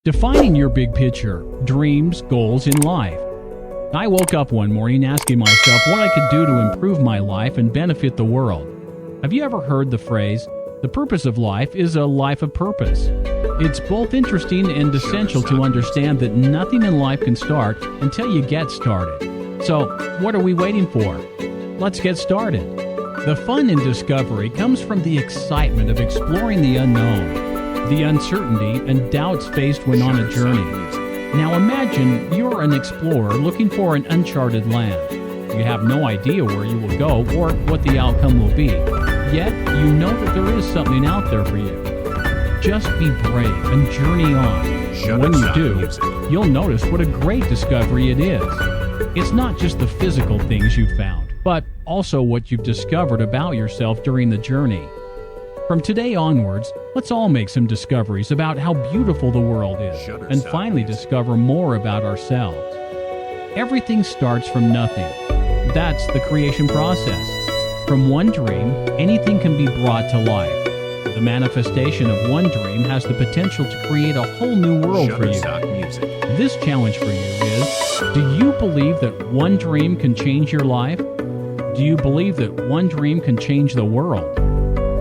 Defining your big picture, dreams, goals in life. I woke up one morning asking myself what I could do to improve my life and benefit the world. Have you ever heard the phrase, the purpose of life is a life of purpose? It's both interesting and essential to understand that nothing in life can start until you get started. So, what are we waiting for? Let's get started. The fun in discovery comes from the excitement of exploring the unknown, the uncertainty and doubts faced when on a journey. Now imagine you're an explorer looking for an uncharted land. You have no idea where you will go or what the outcome will be, yet you know that there is something out there for you. Just be brave and journey on. When you do, you'll notice what a great discovery it is. It's not just the physical things you've found, but also what you've discovered about yourself during the journey. From today onwards, let's all make some discoveries about how beautiful the world is and finally discover more about ourselves. Everything starts from nothing. That's the creation process. From one dream, anything can be brought to life. The manifestation of one dream has the potential to create a whole new world for you. This challenge for you is, do you believe that one dream can change your life? Do you believe that one dream can change the world?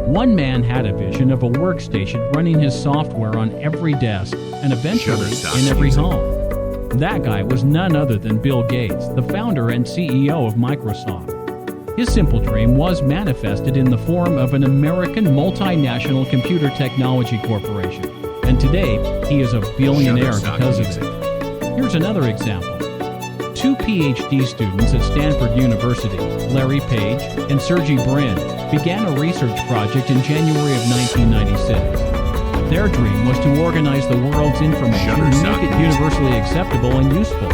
One man had a vision of a workstation running his software on every desk and eventually in every home. That guy was none other than Bill Gates, the founder and CEO of Microsoft. His simple dream was manifested in the form of an American multinational computer technology corporation, and today he is a billionaire because of it. Here's another example. Two PhD students at Stanford University, Larry Page and Sergey Brin, began a research project in January of 1996. Their dream was to organize the world's information and make it universally acceptable and useful.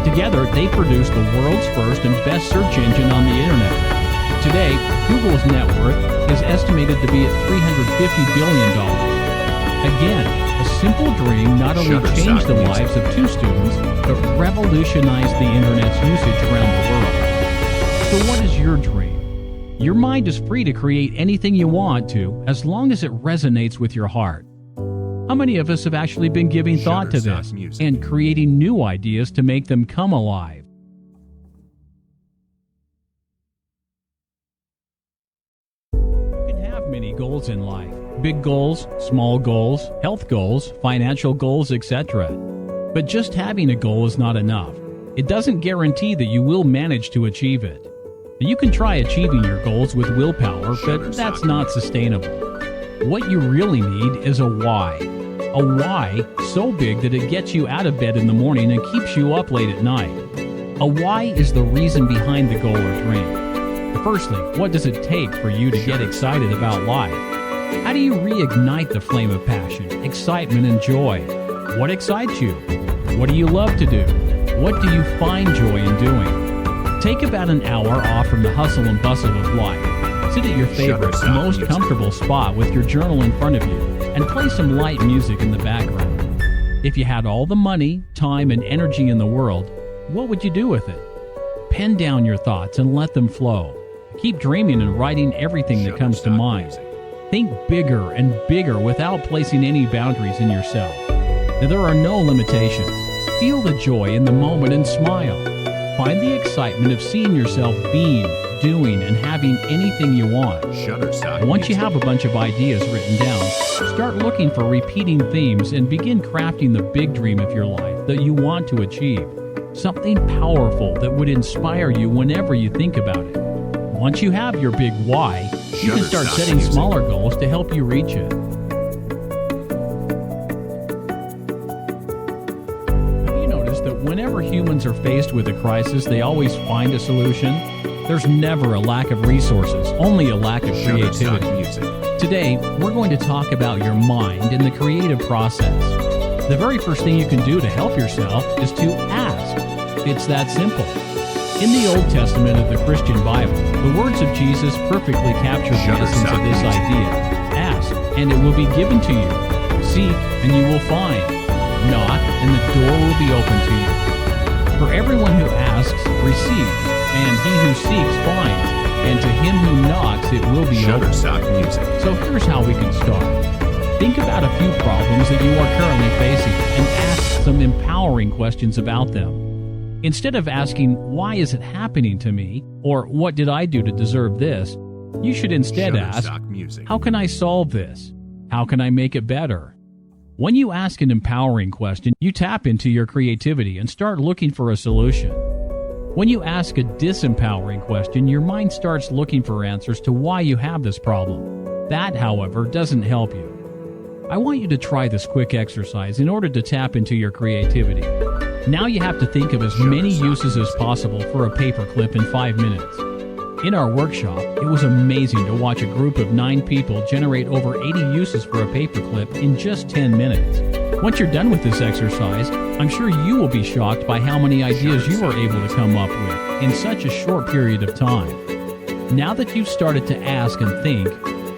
Together, they produced the world's first and best search engine on the internet. Today, Google's net worth is estimated to be at $350 billion. Again, a simple dream not only changed the lives of two students, but revolutionized the internet's usage around the world. So what is your dream? Your mind is free to create anything you want to, as long as it resonates with your heart. How many of us have actually been giving thought to this and creating new ideas to make them come alive? You can have many goals in life. Big goals, small goals, health goals, financial goals, etc. But just having a goal is not enough. It doesn't guarantee that you will manage to achieve it. You can try achieving your goals with willpower, but that's not sustainable. What you really need is a why. A why so big that it gets you out of bed in the morning and keeps you up late at night. A why is the reason behind the goal or dream. Firstly, what does it take for you to get excited about life? How do you reignite the flame of passion, excitement, and joy? What excites you? What do you love to do? What do you find joy in doing? Take about an hour off from the hustle and bustle of life. Sit at your favorite, most comfortable spot with your journal in front of you and play some light music in the background. If you had all the money, time, and energy in the world, what would you do with it? Pen down your thoughts and let them flow. Keep dreaming and writing everything that comes to mind. Think bigger and bigger without placing any boundaries in yourself. There are no limitations. Feel the joy in the moment and smile. Find the excitement of seeing yourself being, doing, and having anything you want. Once you have a bunch of ideas written down, start looking for repeating themes and begin crafting the big dream of your life that you want to achieve. Something powerful that would inspire you whenever you think about it. Once you have your big why, you can start setting smaller goals to help you reach it. Whenever humans are faced with a crisis, they always find a solution. There's never a lack of resources, only a lack of creativity. Today, we're going to talk about your mind and the creative process. The very first thing you can do to help yourself is to ask. It's that simple. In the Old Testament of the Christian Bible, the words of Jesus perfectly capture the essence of this idea. Ask, and it will be given to you. Seek, and you will find. Knock, and the door will be open to you. For everyone who asks, receives, and he who seeks, finds, and to him who knocks, it will be opened. So here's how we can start. Think about a few problems that you are currently facing and empowering questions about them. Instead of asking, "Why is it happening to me?" or "What did I do to deserve this?" you should instead ask, "How can I solve this? How can I make it better?" When you ask an empowering question, you tap into your creativity and start looking for a solution. When you ask a disempowering question, your mind starts looking for answers to why you have this problem. That, however, doesn't help you. I want you to try this quick exercise in order to tap into your creativity. Now you have to think of as many uses as possible for a paperclip in 5 minutes. In our workshop, it was amazing to watch a group of 9 people generate over 80 uses for a paperclip in just 10 minutes. Once you're done with this exercise, I'm sure you will be shocked by how many ideas you were able to come up with in such a short period of time. Now that you've started to ask and think,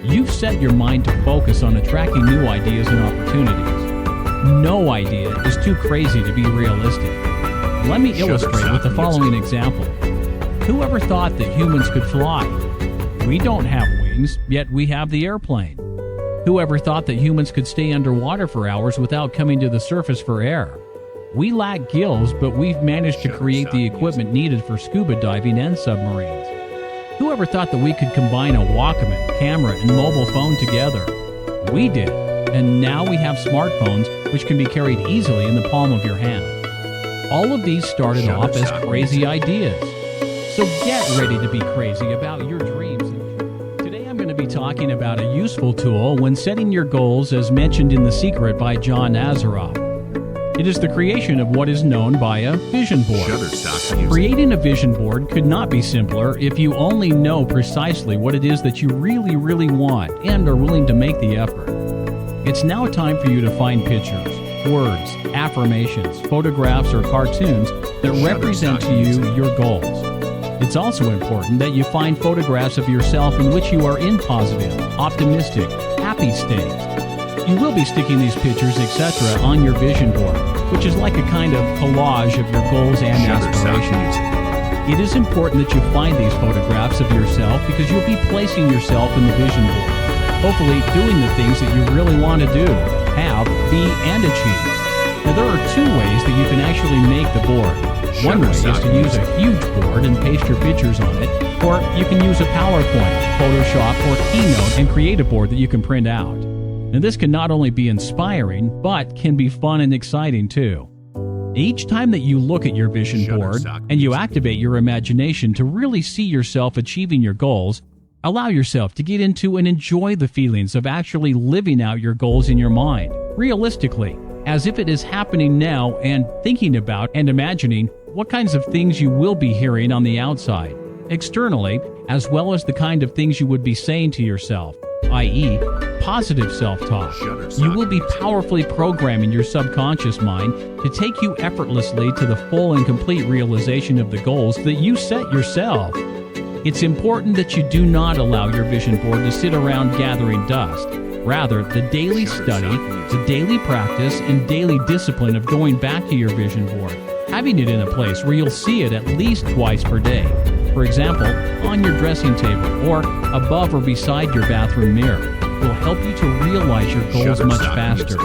you've set your mind to focus on attracting new ideas and opportunities. No idea is too crazy to be realistic. Let me illustrate with the following example. Whoever thought that humans could fly? We don't have wings, yet we have the airplane. Whoever thought that humans could stay underwater for hours without coming to the surface for air? We lack gills, but we've managed to create the equipment needed for scuba diving and submarines. Whoever thought that we could combine a Walkman, camera, and mobile phone together? We did, and now we have smartphones which can be carried easily in the palm of your hand. All of these started off as crazy ideas. So get ready to be crazy about your dreams. Today I'm going to be talking about a useful tool when setting your goals as mentioned in The Secret by John Assaraf. It is the creation of what is known by a vision board. Creating a vision board could not be simpler if you only know precisely what it is that you really, really want and are willing to make the effort. It's now time for you to find pictures, words, affirmations, photographs, or cartoons that represent to you your goals. It's also important that you find photographs of yourself in which you are in positive, optimistic, happy states. You will be sticking these pictures, etc. on your vision board, which is like a kind of collage of your goals and aspirations. It is important that you find these photographs of yourself because you'll be placing yourself in the vision board, hopefully doing the things that you really want to do, have, be, and achieve. Now there are 2 ways that you can actually make the board. One way is to use a huge board and paste your pictures on it, or you can use a PowerPoint, Photoshop, or Keynote and create a board that you can print out. Now this can not only be inspiring, but can be fun and exciting too. Each time that you look at your vision board and you activate your imagination to really see yourself achieving your goals, allow yourself to get into and enjoy the feelings of actually living out your goals in your mind, realistically, as if it is happening now, and thinking about and imagining what kinds of things you will be hearing on the outside, externally, as well as the kind of things you would be saying to yourself, i.e., positive self-talk. You will be powerfully programming your subconscious mind to take you effortlessly to the full and complete realization of the goals that you set yourself. It's important that you do not allow your vision board to sit around gathering dust. Rather, the daily study, the daily practice, and daily discipline of going back to your vision board, having it in a place where you'll see it at least twice per day. For example, on your dressing table or above or beside your bathroom mirror, will help you to realize your goals much faster,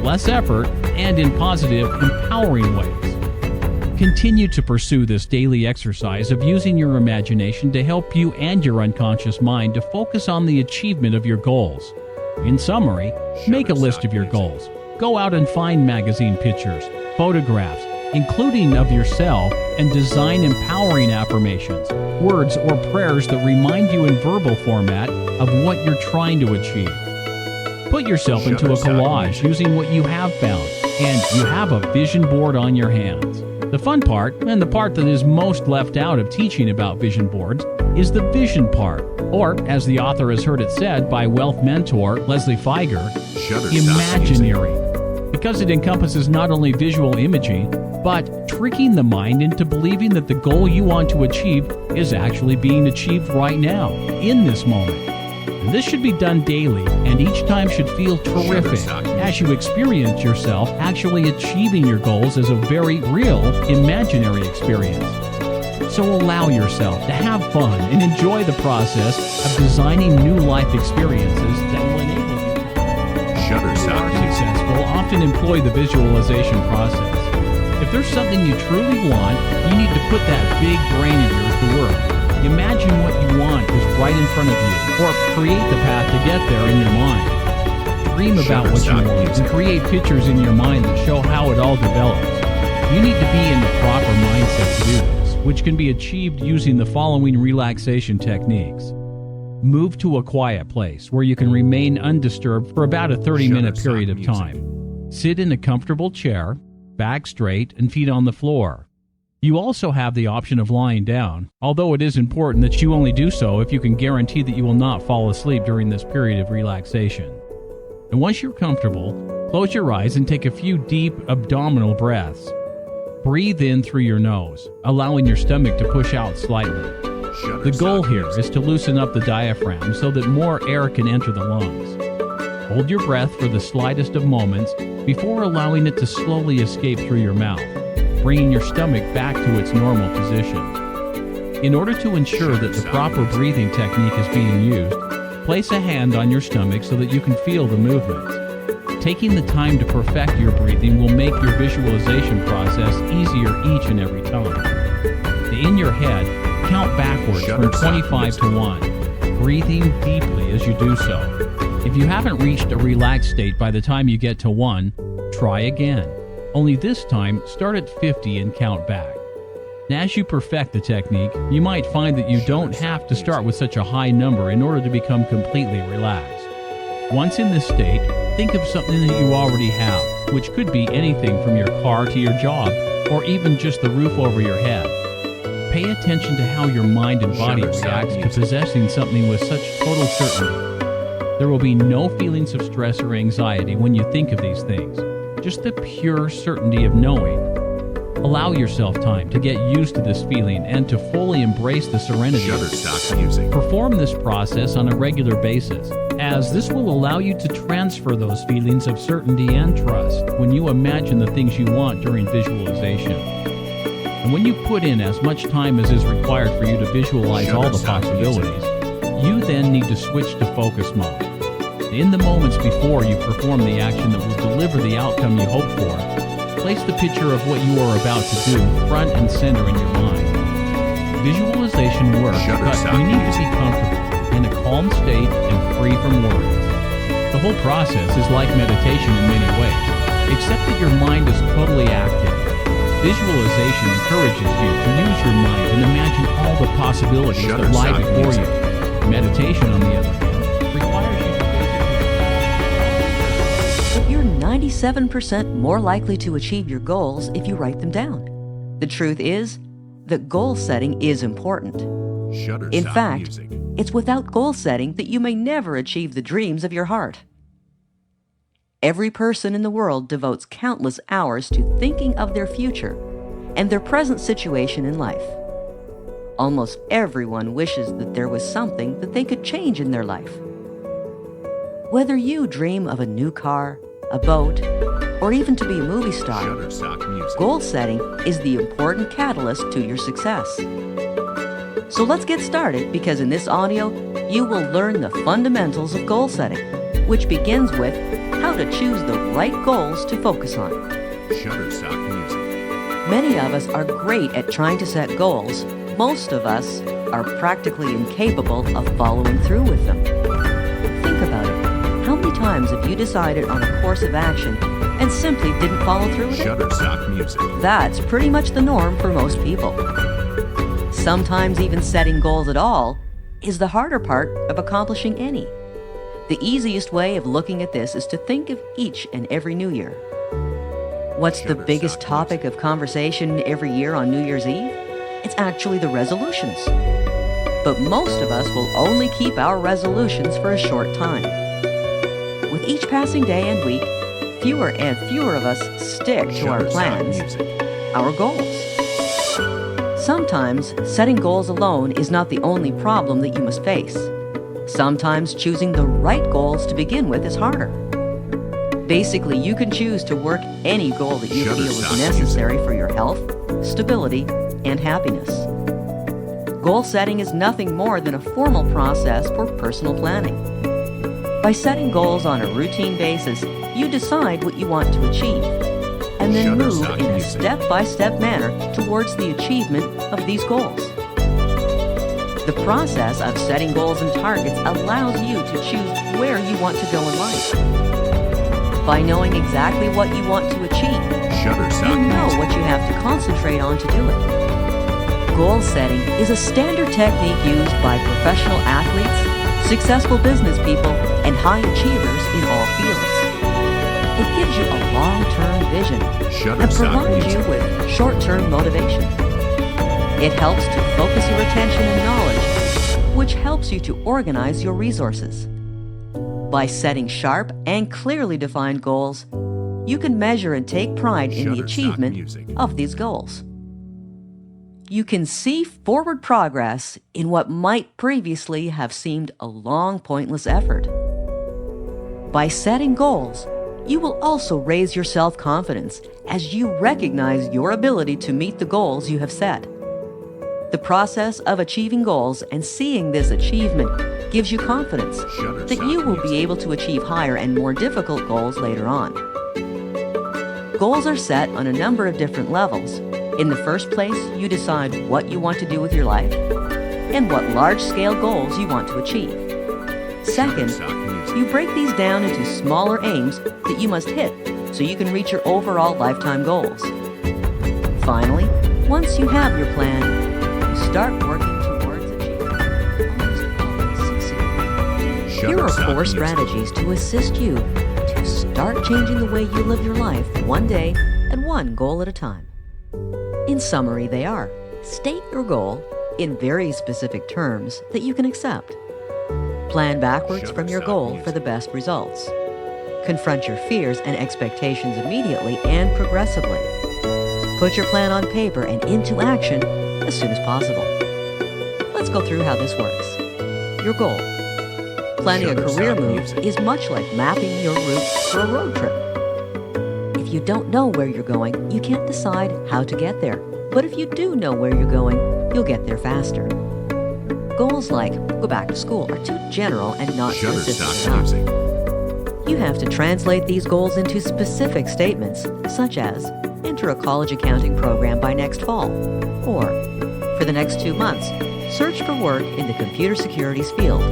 less effort, and in positive, empowering ways. Continue to pursue this daily exercise of using your imagination to help you and your unconscious mind to focus on the achievement of your goals. In summary, make a list of your goals. Go out and find magazine pictures, photographs, including of yourself, and design empowering affirmations, words, or prayers that remind you in verbal format of what you're trying to achieve. Put yourself into a collage using what you have found, and you have a vision board on your hands. The fun part, and the part that is most left out of teaching about vision boards, is the vision part, or, as the author has heard it said by wealth mentor Leslie Feiger, imagineering, because it encompasses not only visual imaging, but tricking the mind into believing that the goal you want to achieve is actually being achieved right now, in this moment. And this should be done daily, and each time should feel terrific as you experience yourself actually achieving your goals as a very real, imaginary experience. So allow yourself to have fun and enjoy the process of designing new life experiences that will enable you to. Those who are successful often employ the visualization process. If there's something you truly want, you need to put that big brain of yours to work. Imagine what you want is right in front of you, or create the path to get there in your mind. Dream about what you want and create pictures in your mind that show how it all develops. You need to be in the proper mindset to do this, which can be achieved using the following relaxation techniques. Move to a quiet place where you can remain undisturbed for about a 30-minute period of time. Sit in a comfortable chair, back straight and feet on the floor. You also have the option of lying down, although it is important that you only do so if you can guarantee that you will not fall asleep during this period of relaxation. And once you're comfortable, close your eyes and take a few deep abdominal breaths. Breathe in through your nose, allowing your stomach to push out slightly. The goal here is to loosen up the diaphragm so that more air can enter the lungs. Hold your breath for the slightest of moments before allowing it to slowly escape through your mouth, bringing your stomach back to its normal position. In order to ensure that the proper breathing technique is being used, place a hand on your stomach so that you can feel the movements. Taking the time to perfect your breathing will make your visualization process easier each and every time. In your head, count backwards from 25 to 1, breathing deeply as you do so. If you haven't reached a relaxed state by the time you get to 1, try again. Only this time, start at 50 and count back. And as you perfect the technique, you might find that you don't have to start with such a high number in order to become completely relaxed. Once in this state, think of something that you already have, which could be anything from your car to your job, or even just the roof over your head. Pay attention to how your mind and body reacts to possessing something with such total certainty. There will be no feelings of stress or anxiety when you think of these things, just the pure certainty of knowing. Allow yourself time to get used to this feeling and to fully embrace the serenity of it. Perform this process on a regular basis, as this will allow you to transfer those feelings of certainty and trust when you imagine the things you want during visualization. And when you put in as much time as is required for you to visualize all the possibilities, you then need to switch to focus mode. In the moments before you perform the action that will deliver the outcome you hope for, place the picture of what you are about to do front and center in your mind. Visualization works, but you need to be comfortable, in a calm state and free from worries. The whole process is like meditation in many ways, except that your mind is totally active. Visualization encourages you to use your mind and imagine all the possibilities that lie before you. Meditation, on the other hand, requires you to But you're 97% more likely to achieve your goals if you write them down. The truth is that goal setting is important. In fact, it's without goal setting that you may never achieve the dreams of your heart. Every person in the world devotes countless hours to thinking of their future and their present situation in life. Almost everyone wishes that there was something that they could change in their life. Whether you dream of a new car, a boat, or even to be a movie star, goal setting is the important catalyst to your success. So let's get started, because in this audio, you will learn the fundamentals of goal setting, which begins with how to choose the right goals to focus on. Many of us are great at trying to set goals. Most of us are practically incapable of following through with them. Think about it. How many times have you decided on a course of action and simply didn't follow through with it? That's pretty much the norm for most people. Sometimes even setting goals at all is the harder part of accomplishing any. The easiest way of looking at this is to think of each and every New Year. What's the biggest topic of conversation every year on New Year's Eve? It's actually the resolutions. But most of us will only keep our resolutions for a short time. With each passing day and week, fewer and fewer of us stick to our plans, our goals. Sometimes setting goals alone is not the only problem that you must face. Sometimes choosing the right goals to begin with is harder. Basically, you can choose to work any goal that you feel is necessary for your health, stability, and happiness. Goal setting is nothing more than a formal process for personal planning. By setting goals on a routine basis, you decide what you want to achieve, and then move in a step-by-step manner towards the achievement of these goals. The process of setting goals and targets allows you to choose where you want to go in life. By knowing exactly what you want to achieve, you know what you have to concentrate on to do it. Goal setting is a standard technique used by professional athletes, successful business people, and high achievers in all fields. It gives you a long-term vision and provides you with short-term motivation. It helps to focus your attention and knowledge, which helps you to organize your resources. By setting sharp and clearly defined goals, you can measure and take pride in the achievement of these goals. You can see forward progress in what might previously have seemed a long, pointless effort. By setting goals, you will also raise your self-confidence as you recognize your ability to meet the goals you have set. The process of achieving goals and seeing this achievement gives you confidence that you will be able to achieve higher and more difficult goals later on. Goals are set on a number of different levels. In the first place, you decide what you want to do with your life and what large-scale goals you want to achieve. Second, you break these down into smaller aims that you must hit so you can reach your overall lifetime goals. Finally, once you have your plan, you start working towards achieving. Here are 4 strategies to assist you to start changing the way you live your life one day and one goal at a time. In summary, they are: state your goal in very specific terms that you can accept. Plan backwards from your goal for the best results. Confront your fears and expectations immediately and progressively. Put your plan on paper and into action as soon as possible. Let's go through how this works. Your goal. Planning a career move is much like mapping your route for a road trip. If you don't know where you're going, you can't decide how to get there. But if you do know where you're going, you'll get there faster. Goals like go back to school are too general and not specific enough. You have to translate these goals into specific statements, such as enter a college accounting program by next fall, or for the next 2 months, search for work in the computer securities field.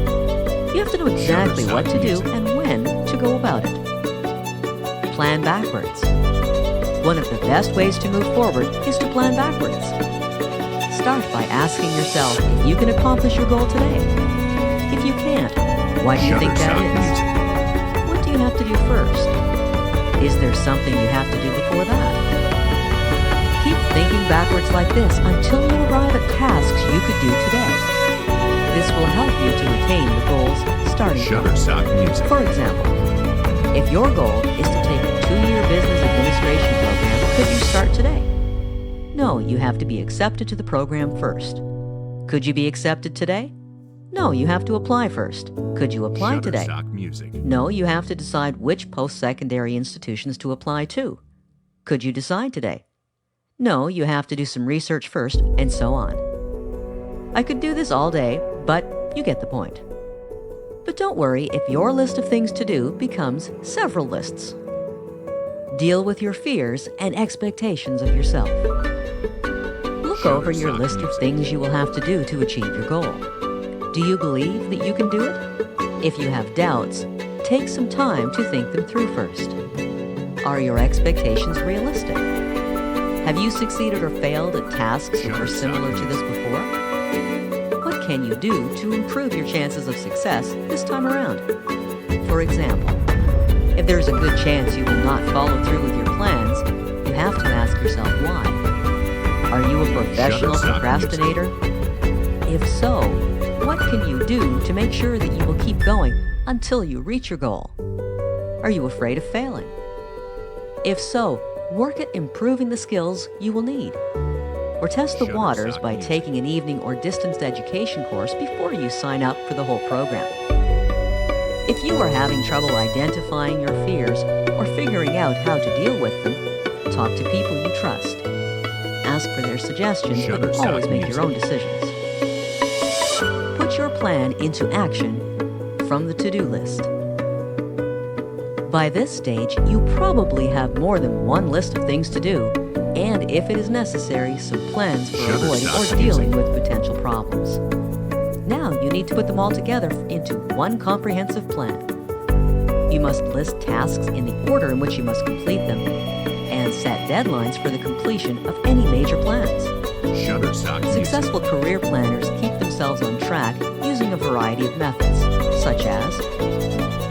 You have to know exactly what to do and when to go about it. Plan backwards. One of the best ways to move forward is to plan backwards. Start by asking yourself if you can accomplish your goal today. If you can't, why do you think that is? What do you have to do first? Is there something you have to do before that? Keep thinking backwards like this until you arrive at tasks you could do today. This will help you to attain the goals starting point. For example, if your goal is to take a 2-year business administration program, could you start today? No, you have to be accepted to the program first. Could you be accepted today? No, you have to apply first. Could you apply today? No, you have to decide which post-secondary institutions to apply to. Could you decide today? No, you have to do some research first, and so on. I could do this all day, but you get the point. But don't worry if your list of things to do becomes several lists. Deal with your fears and expectations of yourself. Look over your list of things you will have to do to achieve your goal. Do you believe that you can do it? If you have doubts, take some time to think them through first. Are your expectations realistic? Have you succeeded or failed at tasks that were similar to this before? What can you do to improve your chances of success this time around? For example, if there's a good chance you will not follow through with your plans, you have to ask yourself why. Are you a professional procrastinator? If so, what can you do to make sure that you will keep going until you reach your goal? Are you afraid of failing? If so, work at improving the skills you will need. Or test the waters by taking an evening or distanced education course before you sign up for the whole program. If you are having trouble identifying your fears or figuring out how to deal with them, talk to people you trust. Ask for their suggestions, but always make your own decisions. Put your plan into action from the to-do list. By this stage, you probably have more than one list of things to do, and if it is necessary, some plans for avoiding or dealing with potential problems. Now you need to put them all together into one comprehensive plan. You must list tasks in the order in which you must complete them, and set deadlines for the completion of any major plans. Successful career planners keep themselves on track using a variety of methods, such as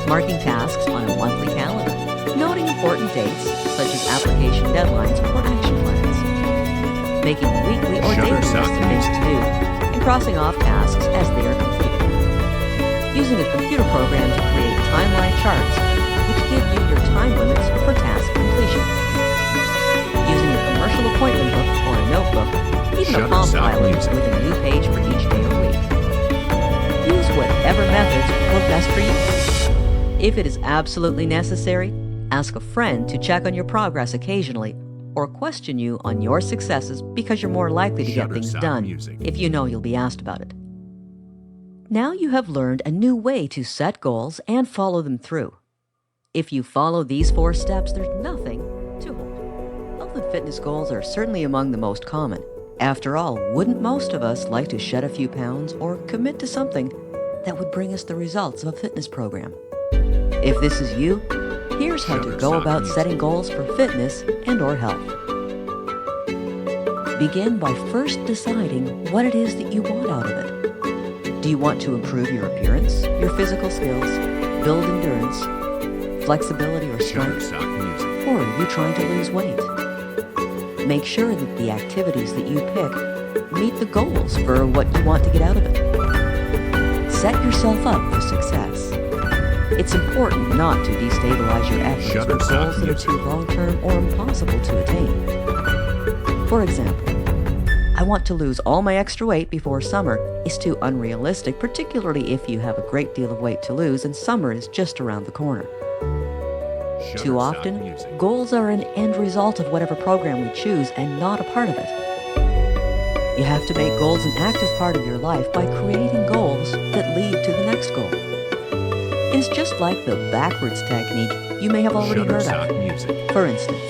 marking tasks on a monthly calendar, noting important dates, such as application deadlines or action plans, making weekly or daily lists of things to do, and crossing off tasks as they are completed. Using a computer program to create timeline charts, which give you your time limits for task completion. Using a commercial appointment book or a notebook, even a palm pilot with a new page for each day or week. Use whatever methods work best for you. If it is absolutely necessary, ask a friend to check on your progress occasionally or question you on your successes because you're more likely to get things done if you know you'll be asked about it. Now you have learned a new way to set goals and follow them through. If you follow these 4 steps, there's nothing to hold. Health and fitness goals are certainly among the most common. After all, wouldn't most of us like to shed a few pounds or commit to something that would bring us the results of a fitness program? If this is you, here's how to go about setting goals for fitness and or health. Begin by first deciding what it is that you want out of it. Do you want to improve your appearance, your physical skills, build endurance, flexibility or strength, or are you trying to lose weight? Make sure that the activities that you pick meet the goals for what you want to get out of it. Set yourself up for success. It's important not to destabilize your efforts with goals that are too long-term or impossible to attain. For example, I want to lose all my extra weight before summer is too unrealistic, particularly if you have a great deal of weight to lose and summer is just around the corner. Too often, goals are an end result of whatever program we choose and not a part of it. You have to make goals an active part of your life by creating goals that lead to the next goal. It's just like the backwards technique you may have already heard of. For instance,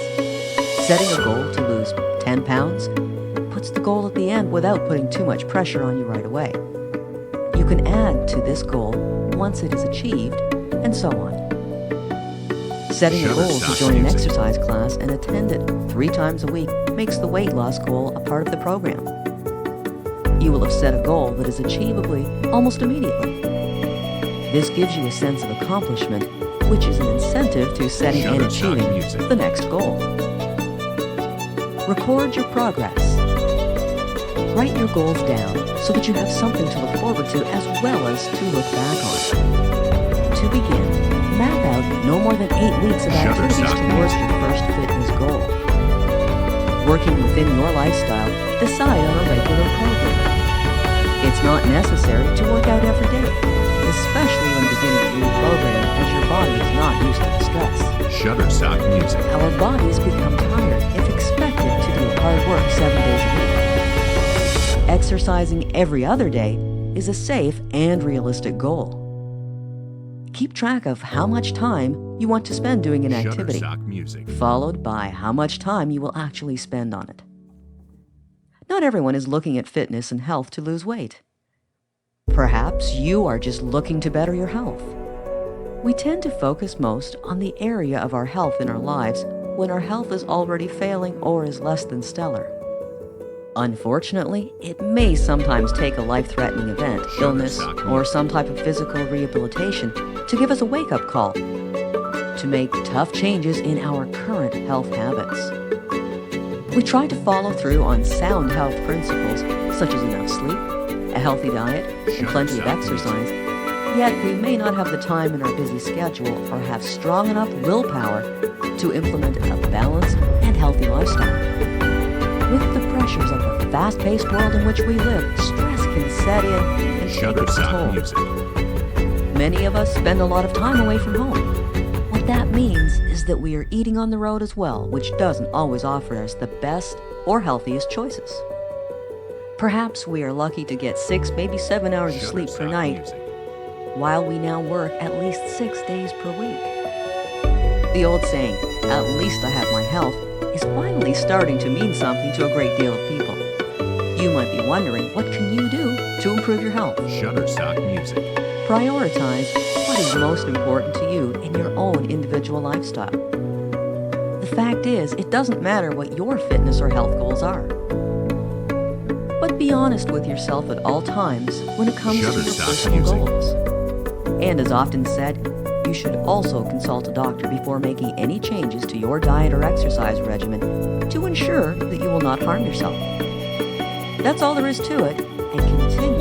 setting a goal to lose 10 pounds puts the goal at the end without putting too much pressure on you right away. You can add to this goal once it is achieved, and so on. Setting a goal to join an exercise class and attend it 3 times a week makes the weight loss goal a part of the program. You will have set a goal that is achievably almost immediately. This gives you a sense of accomplishment, which is an incentive to setting and achieving the next goal. Record your progress. Write your goals down so that you have something to look forward to as well as to look back on. To begin, map out no more than 8 weeks of activities towards your first fitness goal. Working within your lifestyle, decide on a regular program. It's not necessary to work out every day, especially when beginning a new program as your body is not used to the stress. Our bodies become tired if expected to do hard work 7 days a week. Exercising every other day is a safe and realistic goal. Keep track of how much time you want to spend doing an activity, followed by how much time you will actually spend on it. Not everyone is looking at fitness and health to lose weight. Perhaps you are just looking to better your health. We tend to focus most on the area of our health in our lives when our health is already failing or is less than stellar. Unfortunately, it may sometimes take a life-threatening event, illness, or some type of physical rehabilitation to give us a wake-up call, to make tough changes in our current health habits. We try to follow through on sound health principles such as enough sleep, a healthy diet, and plenty of exercise, yet we may not have the time in our busy schedule or have strong enough willpower to implement a balanced and healthy lifestyle. With the pressures of the fast-paced world in which we live, stress can set in and take its toll. Many of us spend a lot of time away from home. What that means is that we are eating on the road as well, which doesn't always offer us the best or healthiest choices. Perhaps we are lucky to get 6, maybe 7 hours of sleep per night, while we now work at least 6 days per week. The old saying, "At least I have my health," is finally starting to mean something to a great deal of people. You might be wondering, what can you do to improve your health? Shutterstock music. Prioritize what is most important to you in your own individual lifestyle. The fact is, it doesn't matter what your fitness or health goals are. But be honest with yourself at all times when it comes to your personal goals. And as often said, you should also consult a doctor before making any changes to your diet or exercise regimen to ensure that you will not harm yourself. That's all there is to it, and continue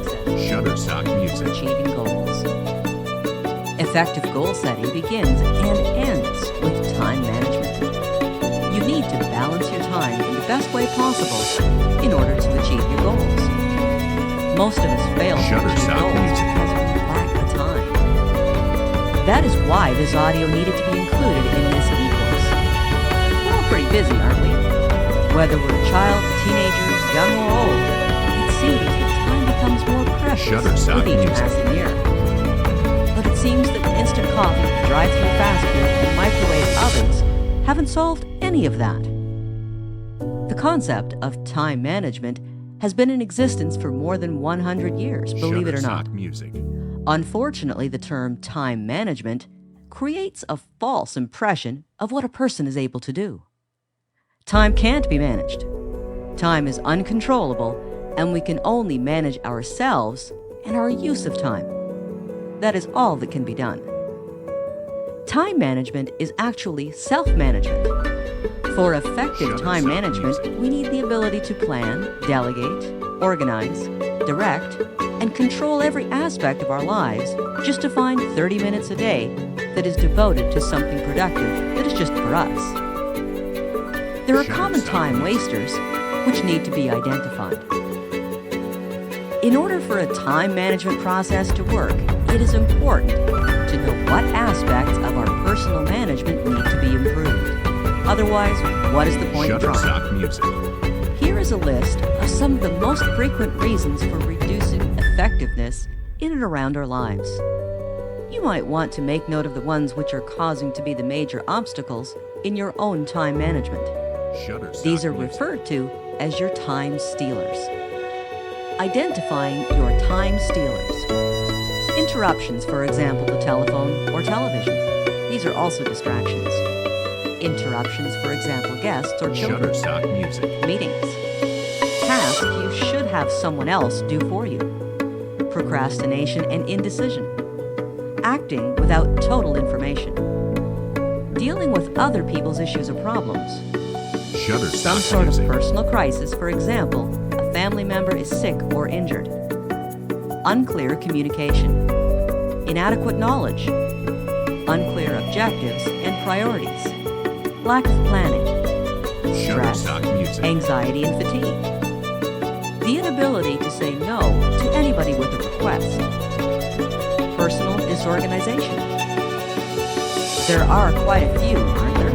success. Shutterstock music. Achieving goals. Effective goal setting begins and ends with time management. You need to balance your time in the best way possible in order to achieve your goals. Most of us fail to achieve goals because we lack the time. That is why this audio needed to be included in this e-course. We're all pretty busy, aren't we? Whether we're a child, a teenager, young or old, it seems that time becomes more precious with each passing year. But it seems that instant coffee, drive-through fast food, and microwave ovens haven't solved any of that. The concept of time management has been in existence for more than 100 years, believe it or not. Music. Unfortunately, the term time management creates a false impression of what a person is able to do. Time can't be managed. Time is uncontrollable, and we can only manage ourselves and our use of time. That is all that can be done. Time management is actually self-management. For effective time management, we need the ability to plan, delegate, organize, direct, and control every aspect of our lives just to find 30 minutes a day that is devoted to something productive that is just for us. There are common time wasters which need to be identified. In order for a time management process to work, it is important to know what aspects of our personal management need to be improved. Otherwise, what is the point of trying? Music. Here is a list of some of the most frequent reasons for reducing effectiveness in and around our lives. You might want to make note of the ones which are causing to be the major obstacles in your own time management. These are referred to as your time stealers. Identifying your time stealers. Interruptions, for example, the telephone or television. These are also distractions. Interruptions, for example, guests or children. Shutterstock music. Meetings. Tasks you should have someone else do for you. Procrastination and indecision. Acting without total information. Dealing with other people's issues or problems. Some sort of personal crisis, for example, a family member is sick or injured. Unclear communication. Inadequate knowledge. Unclear objectives and priorities. Lack of planning. Stress, anxiety, and fatigue. The inability to say no to anybody with a request. Personal disorganization. There are quite a few, aren't there?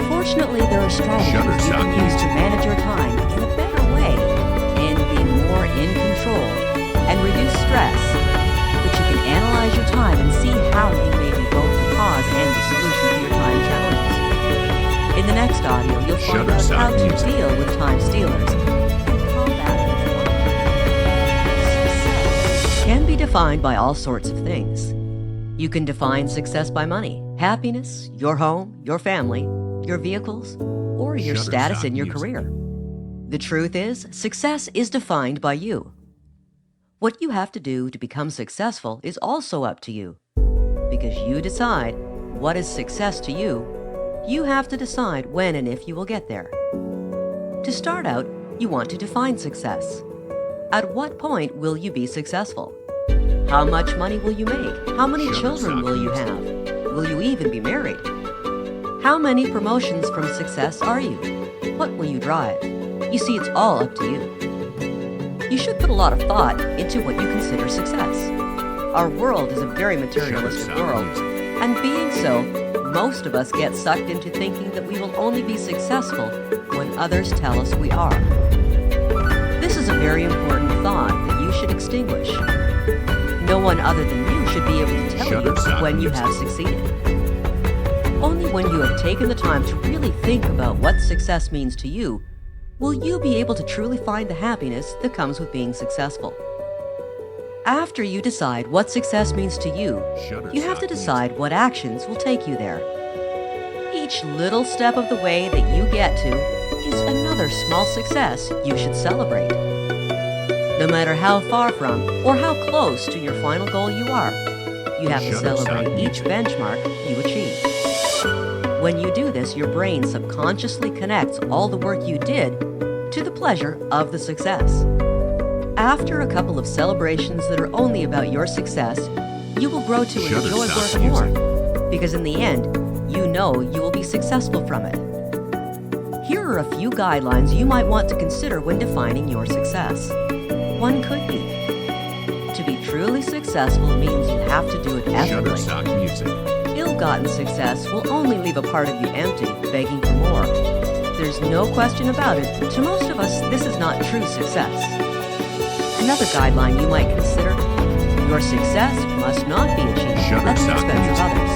Fortunately, there are strategies you can use to manage your time in a better way and be more in control and reduce stress, that you can analyze your time and see how you may be both the cause and the solution to your time challenges. In the next audio, you'll find out how to deal with time stealers and combat them. Success can be defined by all sorts of things. You can define success by money, happiness, your home, your family, your vehicles, or your status in your career. The truth is, success is defined by you. What you have to do to become successful is also up to you. Because you decide what is success to you, you have to decide when and if you will get there. To start out, you want to define success. At what point will you be successful? How much money will you make? How many children will you have? Will you even be married? How many promotions from success are you? What will you drive? You see, it's all up to you. You should put a lot of thought into what you consider success. Our world is a very materialistic world, and being so, most of us get sucked into thinking that we will only be successful when others tell us we are. This is a very important thought that you should extinguish. No one other than you should be able to tell you when you have succeeded. Only when you have taken the time to really think about what success means to you, will you be able to truly find the happiness that comes with being successful. After you decide what success means to you, you have to decide what actions will take you there. Each little step of the way that you get to is another small success you should celebrate. No matter how far from or how close to your final goal you are, you have to celebrate each benchmark you achieve. When you do this, your brain subconsciously connects all the work you did to the pleasure of the success. After a couple of celebrations that are only about your success, you will grow to enjoy work more, because in the end, you know you will be successful from it. Here are a few guidelines you might want to consider when defining your success. One could be, to be truly successful means you have to do it ethically. Ill-gotten success will only leave a part of you empty, begging for more. There's no question about it. To most of us, this is not true success. Another guideline you might consider, your success must not be achieved at the expense of others.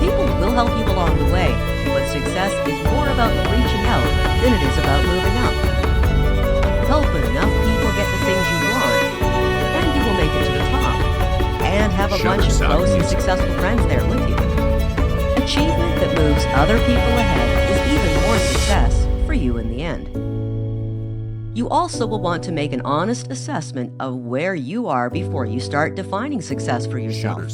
People will help you along the way, but success is more about reaching out than it is about moving up. Help enough people get the things you want, and you will make it to the top, and have a bunch of close and successful friends there with you. Achievement that moves other people ahead is even more success for you in the end. You also will want to make an honest assessment of where you are before you start defining success for yourself.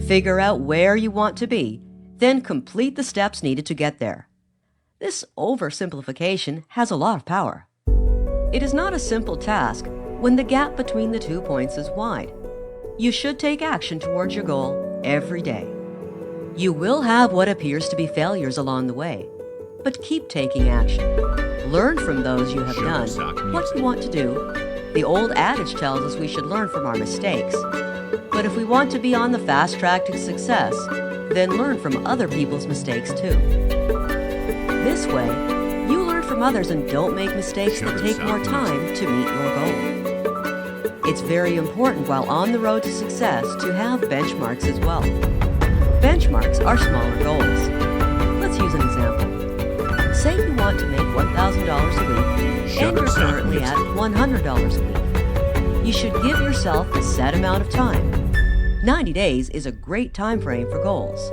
Figure out where you want to be, then complete the steps needed to get there. This oversimplification has a lot of power. It is not a simple task when the gap between the 2 points is wide. You should take action towards your goal every day. You will have what appears to be failures along the way, but keep taking action. Learn from those you have done what you want to do. The old adage tells us we should learn from our mistakes. But if we want to be on the fast track to success, then learn from other people's mistakes too. This way, you learn from others and don't make mistakes that take more time to meet your goal. It's very important while on the road to success to have benchmarks as well. Benchmarks are smaller goals. Let's use an example. Say you want to make $1,000 a week and you're currently at $100 a week. You should give yourself a set amount of time. 90 days is a great time frame for goals.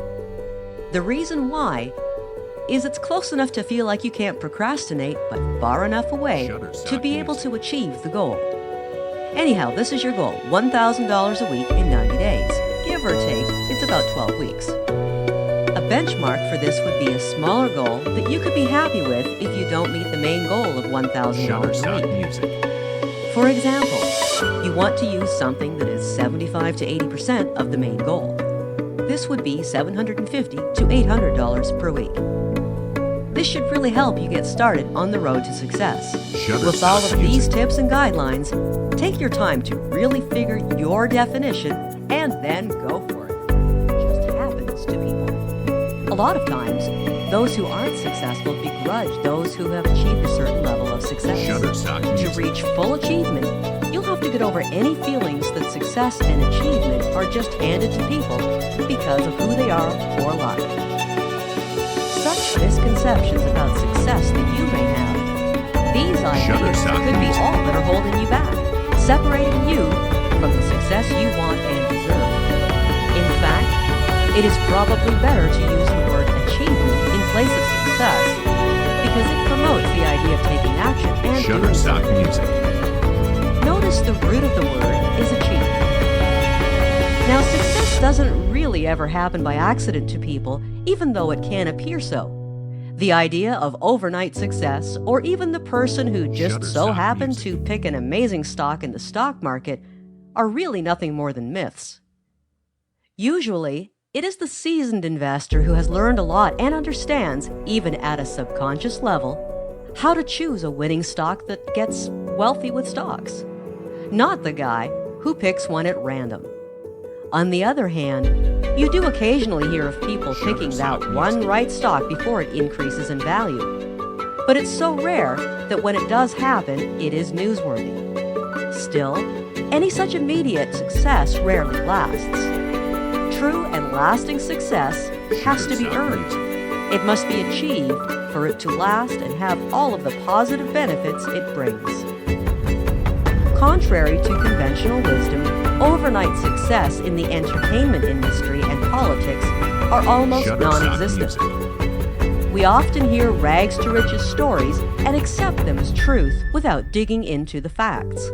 The reason why is it's close enough to feel like you can't procrastinate, but far enough away to be able to achieve the goal. Anyhow, this is your goal, $1,000 a week in 90 days. Give or take, it's about 12 weeks. A benchmark for this would be a smaller goal that you could be happy with if you don't meet the main goal of $1,000 a week. For example, you want to use something that is 75 to 80% of the main goal. This would be $750 to $800 per week. This should really help you get started on the road to success. With all of these tips and guidelines, take your time to really figure your definition and then go for it. It just happens to people. A lot of times, those who aren't successful begrudge those who have achieved a certain level of success. To reach full achievement, you'll have to get over any feelings that success and achievement are just handed to people because of who they are or luck. Such misconceptions about success that you may have, these ideas could be all that are holding you back, separating you from the success you want and deserve. In fact, it is probably better to use the word achievement in place of success because it promotes the idea of taking action and doing something. Notice the root of the word is achievement. Now, success doesn't really ever happen by accident to people, even though it can appear so. The idea of overnight success, or even the person who just so happened to pick an amazing stock in the stock market, are really nothing more than myths. Usually, it is the seasoned investor who has learned a lot and understands, even at a subconscious level, how to choose a winning stock that gets wealthy with stocks, not the guy who picks one at random. On the other hand, you do occasionally hear of people picking that one right stock before it increases in value. But it's so rare that when it does happen, it is newsworthy. Still, any such immediate success rarely lasts. True and lasting success has to be earned. It must be achieved for it to last and have all of the positive benefits it brings. Contrary to conventional wisdom, overnight success in the entertainment industry and politics are almost non-existent. We often hear rags to riches stories and accept them as truth without digging into the facts.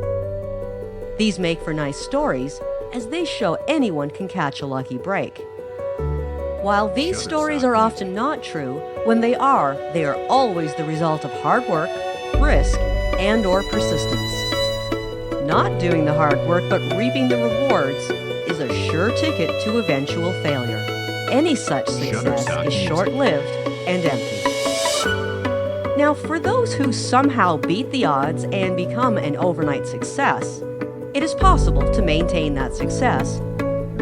These make for nice stories, as they show anyone can catch a lucky break. While these stories are often not true, when they are always the result of hard work, risk, and/or persistence. Not doing the hard work but reaping the rewards is a sure ticket to eventual failure. Any such success is short-lived and empty. Now, for those who somehow beat the odds and become an overnight success, it is possible to maintain that success,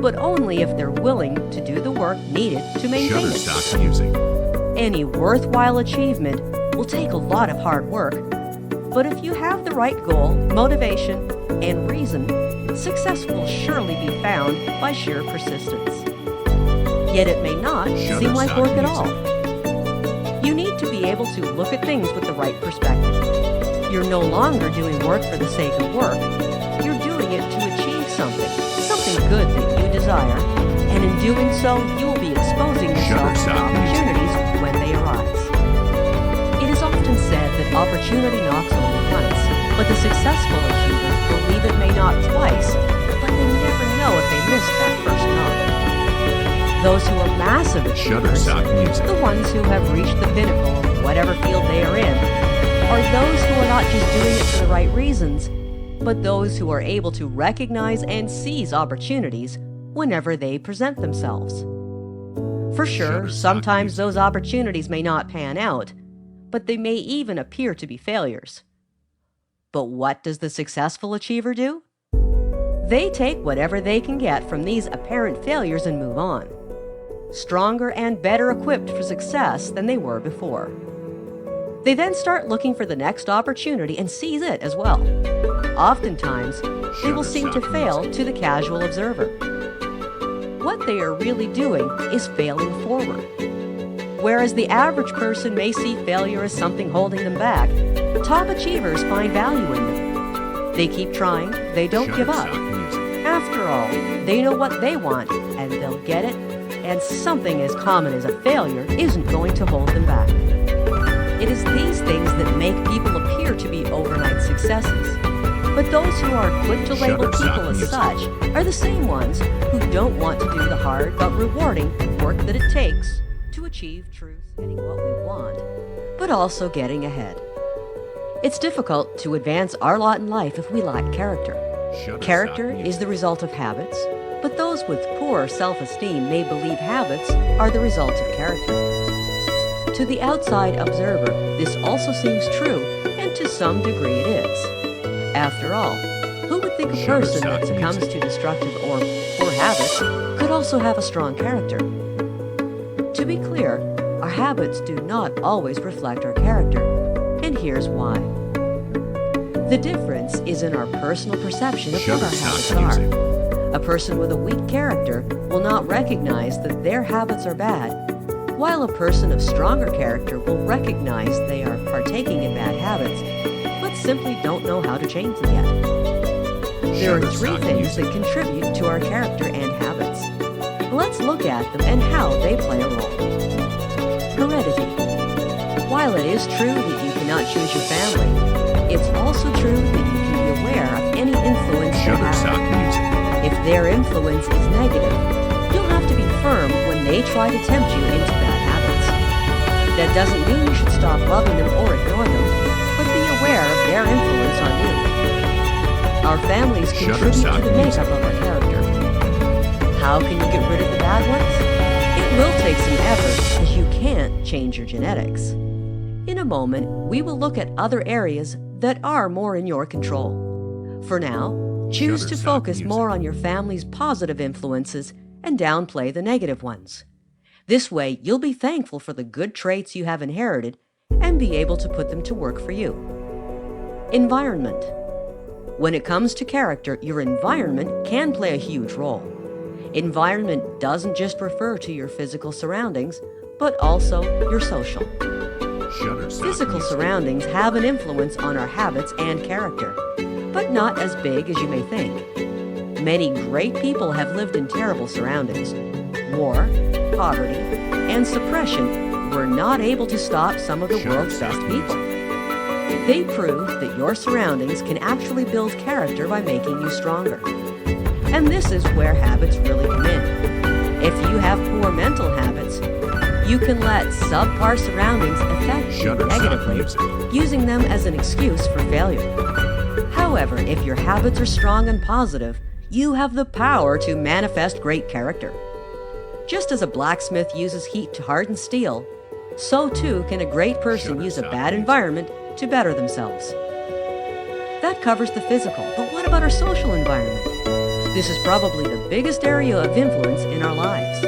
but only if they're willing to do the work needed to maintain it. Any worthwhile achievement will take a lot of hard work, but if you have the right goal, motivation, and reason, success will surely be found by sheer persistence. Yet it may not seem like work at all. You need to be able to look at things with the right perspective. You're no longer doing work for the sake of work. You're doing it to achieve something good that you desire, and in doing so, you will be exposing yourself to opportunities when they arise. It is often said that opportunity knocks only once, but the successful achievers believe it may knock twice, but they never know if they missed that first knock. Those who are massive achievers, the ones who have reached the pinnacle of whatever field they are in, are those who are not just doing it for the right reasons, but those who are able to recognize and seize opportunities whenever they present themselves. For sure, sometimes those opportunities may not pan out, but they may even appear to be failures. But what does the successful achiever do? They take whatever they can get from these apparent failures and move on, stronger and better equipped for success than they were before. They then start looking for the next opportunity and seize it as well. Oftentimes, they will seem to fail to the casual observer. What they are really doing is failing forward. Whereas the average person may see failure as something holding them back, top achievers find value in them. They keep trying, they don't give up. After all, they know what they want, and they'll get it, and something as common as a failure isn't going to hold them back. It is these things that make people appear to be overnight successes. But those who are quick to label people as such are the same ones who don't want to do the hard but rewarding work that it takes to achieve truth, getting what we want, but also getting ahead. It's difficult to advance our lot in life if we lack character. Character is the result of habits, but those with poor self-esteem may believe habits are the result of character. To the outside observer, this also seems true, and to some degree it is. After all, who would think a person that succumbs to destructive or poor habits could also have a strong character? To be clear, our habits do not always reflect our character, and here's why. The difference is in our personal perception of what our habits are. A person with a weak character will not recognize that their habits are bad, while a person of stronger character will recognize they are partaking in bad habits, but simply don't know how to change them yet. There are three things that contribute to our character and habits. Let's look at them and how they play a role. Heredity. While it is true that you cannot choose your family, it's also true that you can be aware of any influence they have. If their influence is negative, you'll have to be firm when they try to tempt you into bad habits. That doesn't mean you should stop loving them or ignore them, but be aware of their influence on you. Our families contribute to the makeup of our character. How can you get rid of the bad ones? It will take some effort, as you can't change your genetics. In a moment, we will look at other areas that are more in your control. For now, choose to focus more on your family's positive influences and downplay the negative ones. This way, you'll be thankful for the good traits you have inherited and be able to put them to work for you. Environment. When it comes to character, your environment can play a huge role. Environment doesn't just refer to your physical surroundings, but also your social. Physical surroundings have an influence on our habits and character, but not as big as you may think. Many great people have lived in terrible surroundings. War, poverty, and suppression were not able to stop some of the world's best people. They prove that your surroundings can actually build character by making you stronger. And this is where habits really come in. If you have poor mental habits, you can let subpar surroundings affect you negatively, using them as an excuse for failure. However, if your habits are strong and positive, you have the power to manifest great character. Just as a blacksmith uses heat to harden steel, so too can a great person use a bad environment to better themselves. That covers the physical, but what about our social environment? This is probably the biggest area of influence in our lives.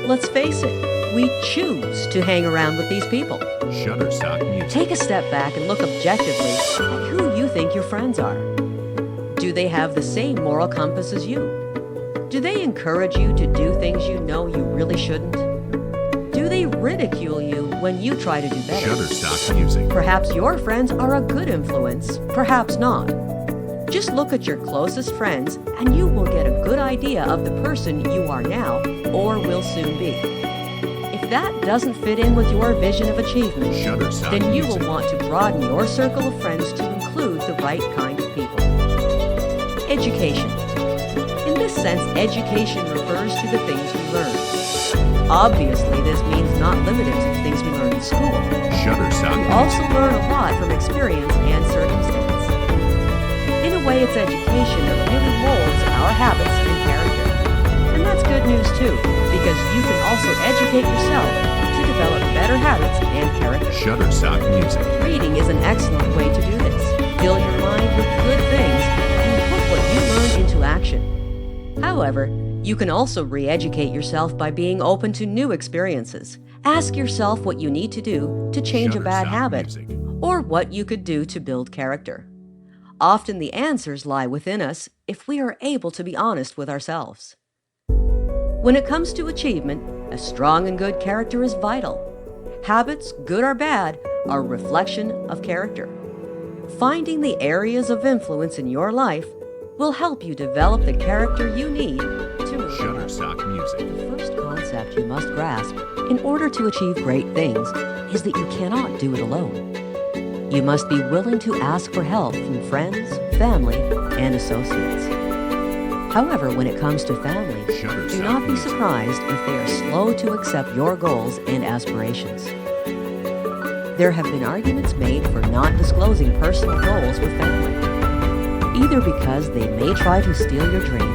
Let's face it, we choose to hang around with these people. Take a step back and look objectively at who you think your friends are. Do they have the same moral compass as you? Do they encourage you to do things you know you really shouldn't? Do they ridicule you when you try to do better? Perhaps your friends are a good influence, perhaps not. Just look at your closest friends and you will get a good idea of the person you are now or will soon be. If that doesn't fit in with your vision of achievement, then you will want to broaden your circle of friends to include the right kind of people. Education. In this sense, education refers to the things we learn. Obviously, this means not limited to the things we learn in school. We also learn a lot from experience and circumstance. In a way, it's education that really molds our habits and character. And that's good news too, because you can also educate yourself to develop better habits and character. Reading is an excellent way to do this. Fill your mind with good things and put what you learn into action. However, you can also re-educate yourself by being open to new experiences. Ask yourself what you need to do to change a bad habit, or what you could do to build character. Often the answers lie within us if we are able to be honest with ourselves. When it comes to achievement, a strong and good character is vital. Habits, good or bad, are a reflection of character. Finding the areas of influence in your life will help you develop the character you need to move ahead. The first concept you must grasp in order to achieve great things is that you cannot do it alone. You must be willing to ask for help from friends, family, and associates. However, when it comes to family, do not be surprised if they are slow to accept your goals and aspirations. There have been arguments made for not disclosing personal goals with family, either because they may try to steal your dream,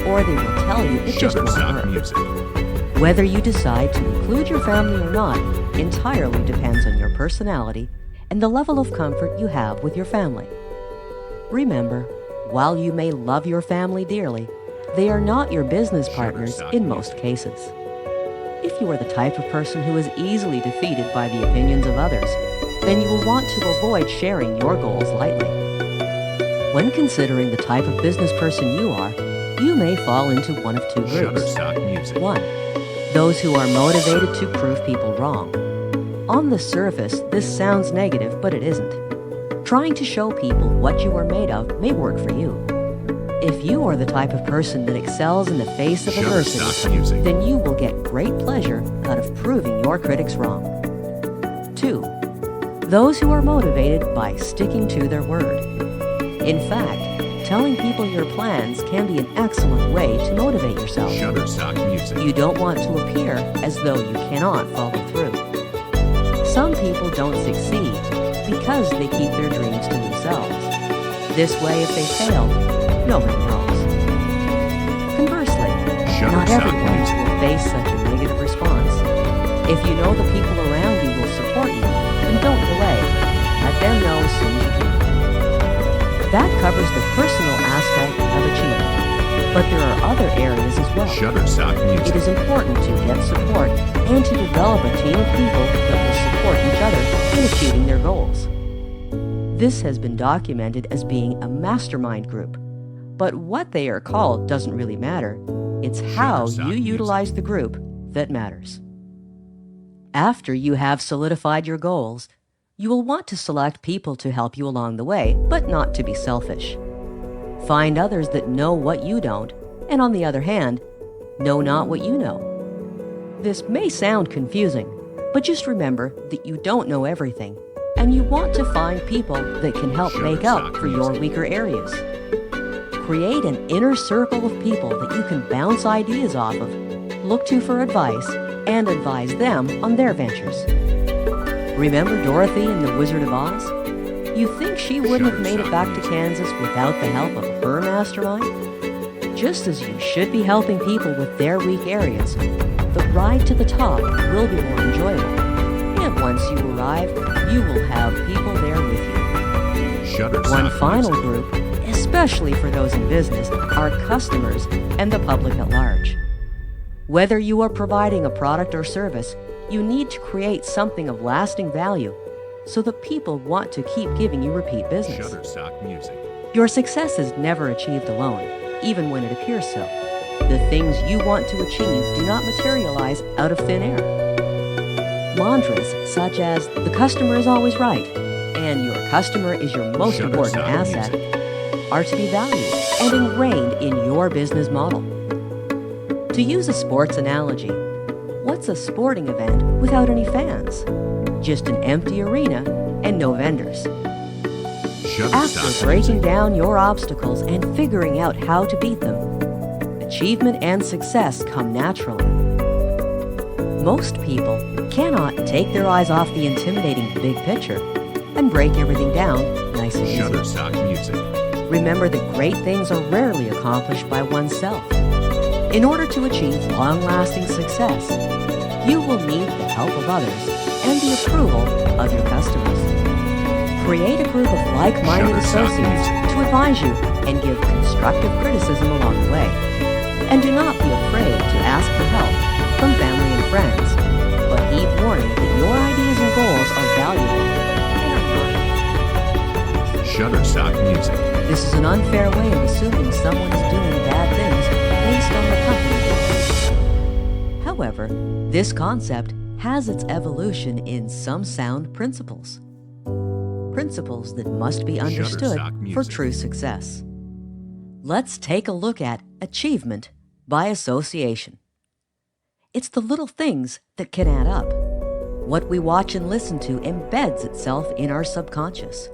or they will tell you it just won't work. Whether you decide to include your family or not entirely depends on your personality and the level of comfort you have with your family. Remember, while you may love your family dearly, they are not your business partners in most cases. If you are the type of person who is easily defeated by the opinions of others, then you will want to avoid sharing your goals lightly. When considering the type of business person you are, you may fall into one of two groups. 1. Those who are motivated to prove people wrong. On the surface, this sounds negative, but it isn't. Trying to show people what you are made of may work for you. If you are the type of person that excels in the face of adversity, then you will get great pleasure out of proving your critics wrong. 2. Those who are motivated by sticking to their word. In fact, telling people your plans can be an excellent way to motivate yourself. You don't want to appear as though you cannot follow through. Some people don't succeed because they keep their dreams to themselves. This way, if they fail, nobody knows. Conversely, not everyone will face such a negative response. If you know the people around you will support you, then don't delay. Let them know as soon as you can. That covers the personal aspect of achievement. But there are other areas as well. It is important to get support and to develop a team of people that will support each other in achieving their goals. This has been documented as being a mastermind group, but what they are called doesn't really matter. It's how you utilize the group that matters. After you have solidified your goals, you will want to select people to help you along the way, but not to be selfish. Find others that know what you don't, and on the other hand, know not what you know. This may sound confusing, but just remember that you don't know everything, and you want to find people that can help make up for your weaker areas. Create an inner circle of people that you can bounce ideas off of, look to for advice, and advise them on their ventures. Remember Dorothy in The Wizard of Oz? You think she wouldn't have made it back to Kansas without the help of her mastermind? Just as you should be helping people with their weak areas, the ride to the top will be more enjoyable. And once you arrive, you will have people there with you. One final group, especially for those in business, are customers and the public at large. Whether you are providing a product or service, you need to create something of lasting value so that people want to keep giving you repeat business. Your success is never achieved alone, even when it appears so. The things you want to achieve do not materialize out of thin air. Mantras such as, the customer is always right, and your customer is your most important asset, are to be valued and ingrained in your business model. To use a sports analogy, what's a sporting event without any fans? Just an empty arena and no vendors. After breaking down your obstacles and figuring out how to beat them, achievement and success come naturally. Most people cannot take their eyes off the intimidating big picture and break everything down nice and easy. Remember that great things are rarely accomplished by oneself. In order to achieve long-lasting success, you will need the help of others and the approval of your customers. Create a group of like-minded associates to advise you and give constructive criticism along the way. And do not be afraid to ask for help from family and friends, but heed warning that your ideas and goals are valuable and are not. Shutterstock Music. This is an unfair way of assuming someone is doing bad things based on the company. However, this concept has its evolution in some sound principles. Principles that must be understood for true success. Let's take a look at achievement by association. It's the little things that can add up. What we watch and listen to embeds itself in our subconscious.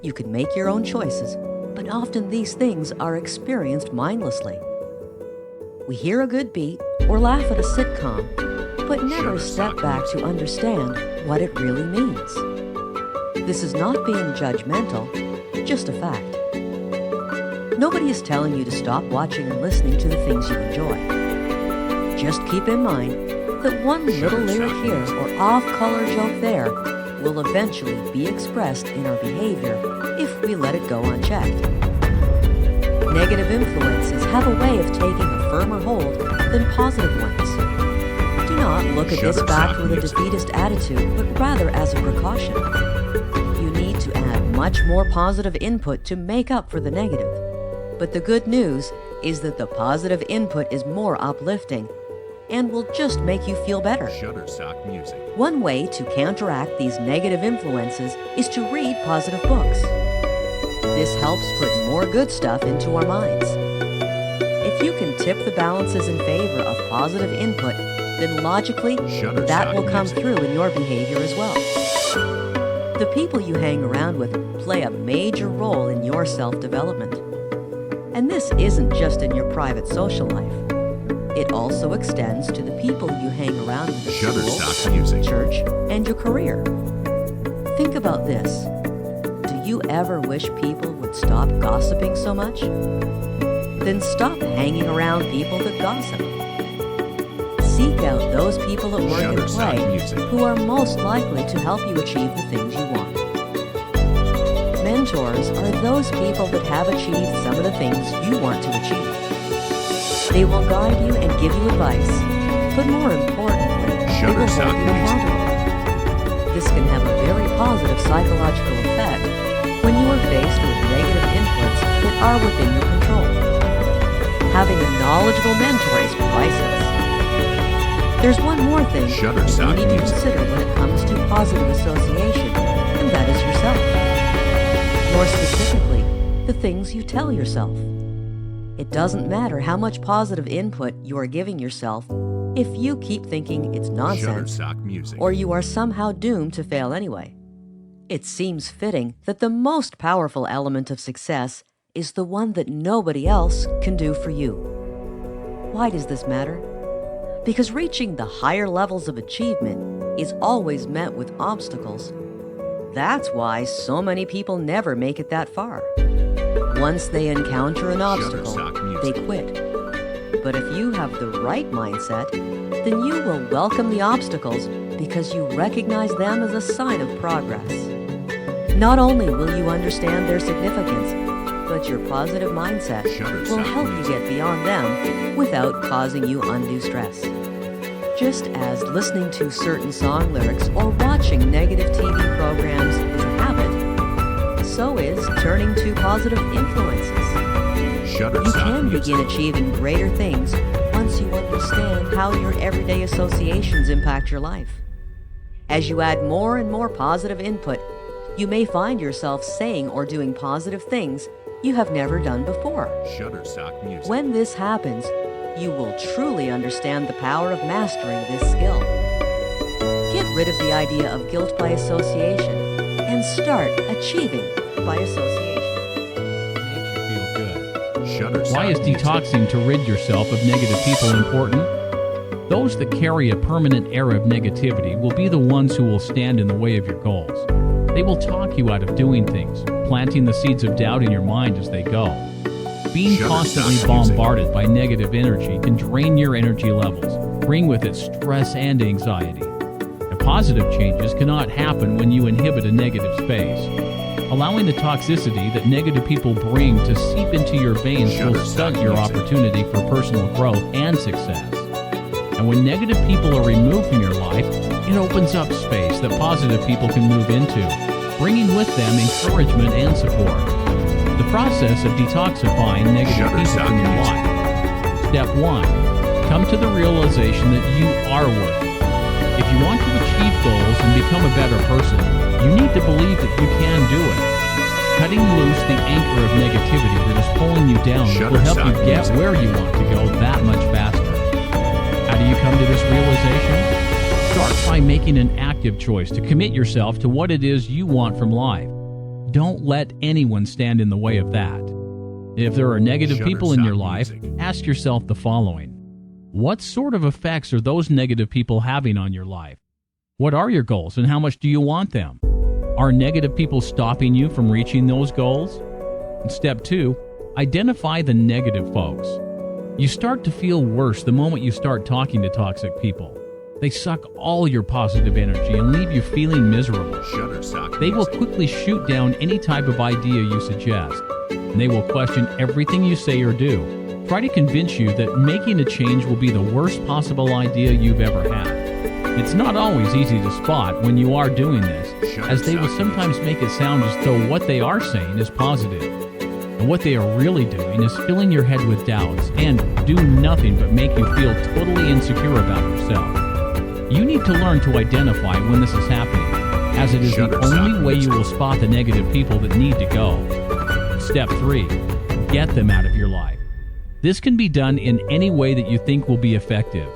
You can make your own choices, but often these things are experienced mindlessly. We hear a good beat or laugh at a sitcom, but never step back to understand what it really means. This is not being judgmental, just a fact. Nobody is telling you to stop watching and listening to the things you enjoy. Just keep in mind that one little lyric here or off-color joke there will eventually be expressed in our behavior if we let it go unchecked. Negative influences have a way of taking a firmer hold than positive ones. Do not look at this fact with a defeatist attitude, but rather as a precaution. You need to add much more positive input to make up for the negative. But the good news is that the positive input is more uplifting and will just make you feel better. Shutterstock Music. One way to counteract these negative influences is to read positive books. This helps put more good stuff into our minds. If you can tip the balances in favor of positive input, then logically, that will come through in your behavior as well. The people you hang around with play a major role in your self-development. And this isn't just in your private social life. It also extends to the people you hang around with at school, church, and your career. Think about this. Do you ever wish people would stop gossiping so much? Then stop hanging around people that gossip. Seek out those people at work and play who are most likely to help you achieve the things you want. Mentors are those people that have achieved some of the things you want to achieve. They will guide you and give you advice, but more importantly, they will hold you accountable. This can have a very positive psychological effect when you are faced with negative inputs that are within your control. having a knowledgeable mentor is priceless. There's one more thing you need to consider when it comes to positive association, and that is yourself. More specifically, the things you tell yourself. It doesn't matter how much positive input you are giving yourself if you keep thinking it's nonsense or you are somehow doomed to fail anyway. It seems fitting that the most powerful element of success is the one that nobody else can do for you. Why does this matter? Because reaching the higher levels of achievement is always met with obstacles. That's why so many people never make it that far. Once they encounter an obstacle, they quit. But if you have the right mindset, then you will welcome the obstacles because you recognize them as a sign of progress. Not only will you understand their significance, but your positive mindset will help you get beyond them without causing you undue stress. Just as listening to certain song lyrics or watching negative TV programs is a habit, so is turning to positive influences. You can begin achieving greater things once you understand how your everyday associations impact your life. As you add more and more positive input, you may find yourself saying or doing positive things you have never done before. When this happens, you will truly understand the power of mastering this skill. Get rid of the idea of guilt by association and start achieving by association. Why is detoxing to rid yourself of negative people important? Those that carry a permanent air of negativity will be the ones who will stand in the way of your goals. They will talk you out of doing things, planting the seeds of doubt in your mind as they go. Being constantly bombarded by negative energy can drain your energy levels, bring with it stress and anxiety. And positive changes cannot happen when you inhibit a negative space. Allowing the toxicity that negative people bring to seep into your veins will stunt your opportunity for personal growth and success. And when negative people are removed from your life, it opens up space that positive people can move into, bringing with them encouragement and support. The process of detoxifying negative people from your life. Step 1. Come to the realization that you are worth it. If you want to achieve goals and become a better person, you need to believe that you can do it. Cutting loose the anchor of negativity that is pulling you down will help you get where you want to go that much faster. How do you come to this realization? Start by making an active choice to commit yourself to what it is you want from life. Don't let anyone stand in the way of that. If there are negative people in your life, ask yourself the following. What sort of effects are those negative people having on your life? What are your goals and how much do you want them? Are negative people stopping you from reaching those goals? And step 2, identify the negative folks. You start to feel worse the moment you start talking to toxic people. They suck all your positive energy and leave you feeling miserable. They will quickly shoot down any type of idea you suggest, and they will question everything you say or do. Try to convince you that making a change will be the worst possible idea you've ever had. It's not always easy to spot when you are doing this, as they will sometimes make it sound as though what they are saying is positive. And what they are really doing is filling your head with doubts and do nothing but make you feel totally insecure about yourself. You need to learn to identify when this is happening, as it is the only way you will spot the negative people that need to go. Step 3. Get them out of your life. This can be done in any way that you think will be effective.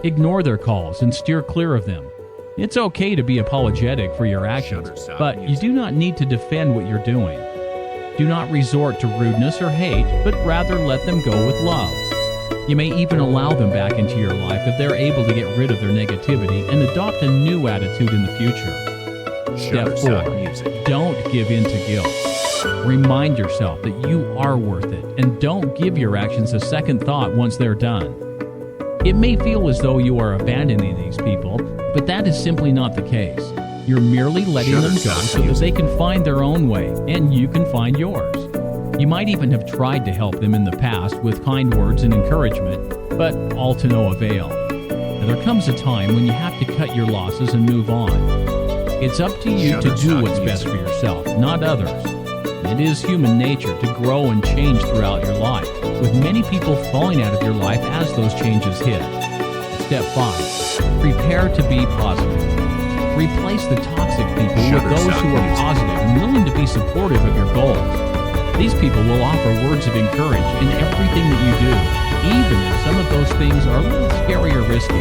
Ignore their calls and steer clear of them. It's okay to be apologetic for your actions, but you do not need to defend what you're doing. Do not resort to rudeness or hate, but rather let them go with love. You may even allow them back into your life if they're able to get rid of their negativity and adopt a new attitude in the future. Step 4. Don't give in to guilt. Remind yourself that you are worth it, and don't give your actions a second thought once they're done. It may feel as though you are abandoning these people, but that is simply not the case. You're merely letting them go so that they can find their own way, and you can find yours. You might even have tried to help them in the past with kind words and encouragement, but all to no avail. And there comes a time when you have to cut your losses and move on. It's up to you to do what's best for yourself, not others. It is human nature to grow and change throughout your life. with many people falling out of your life as those changes hit. Step 5. Prepare to be positive. Replace the toxic people with those who are positive and willing to be supportive of your goals. These people will offer words of encouragement in everything that you do, even if some of those things are a little scary or risky.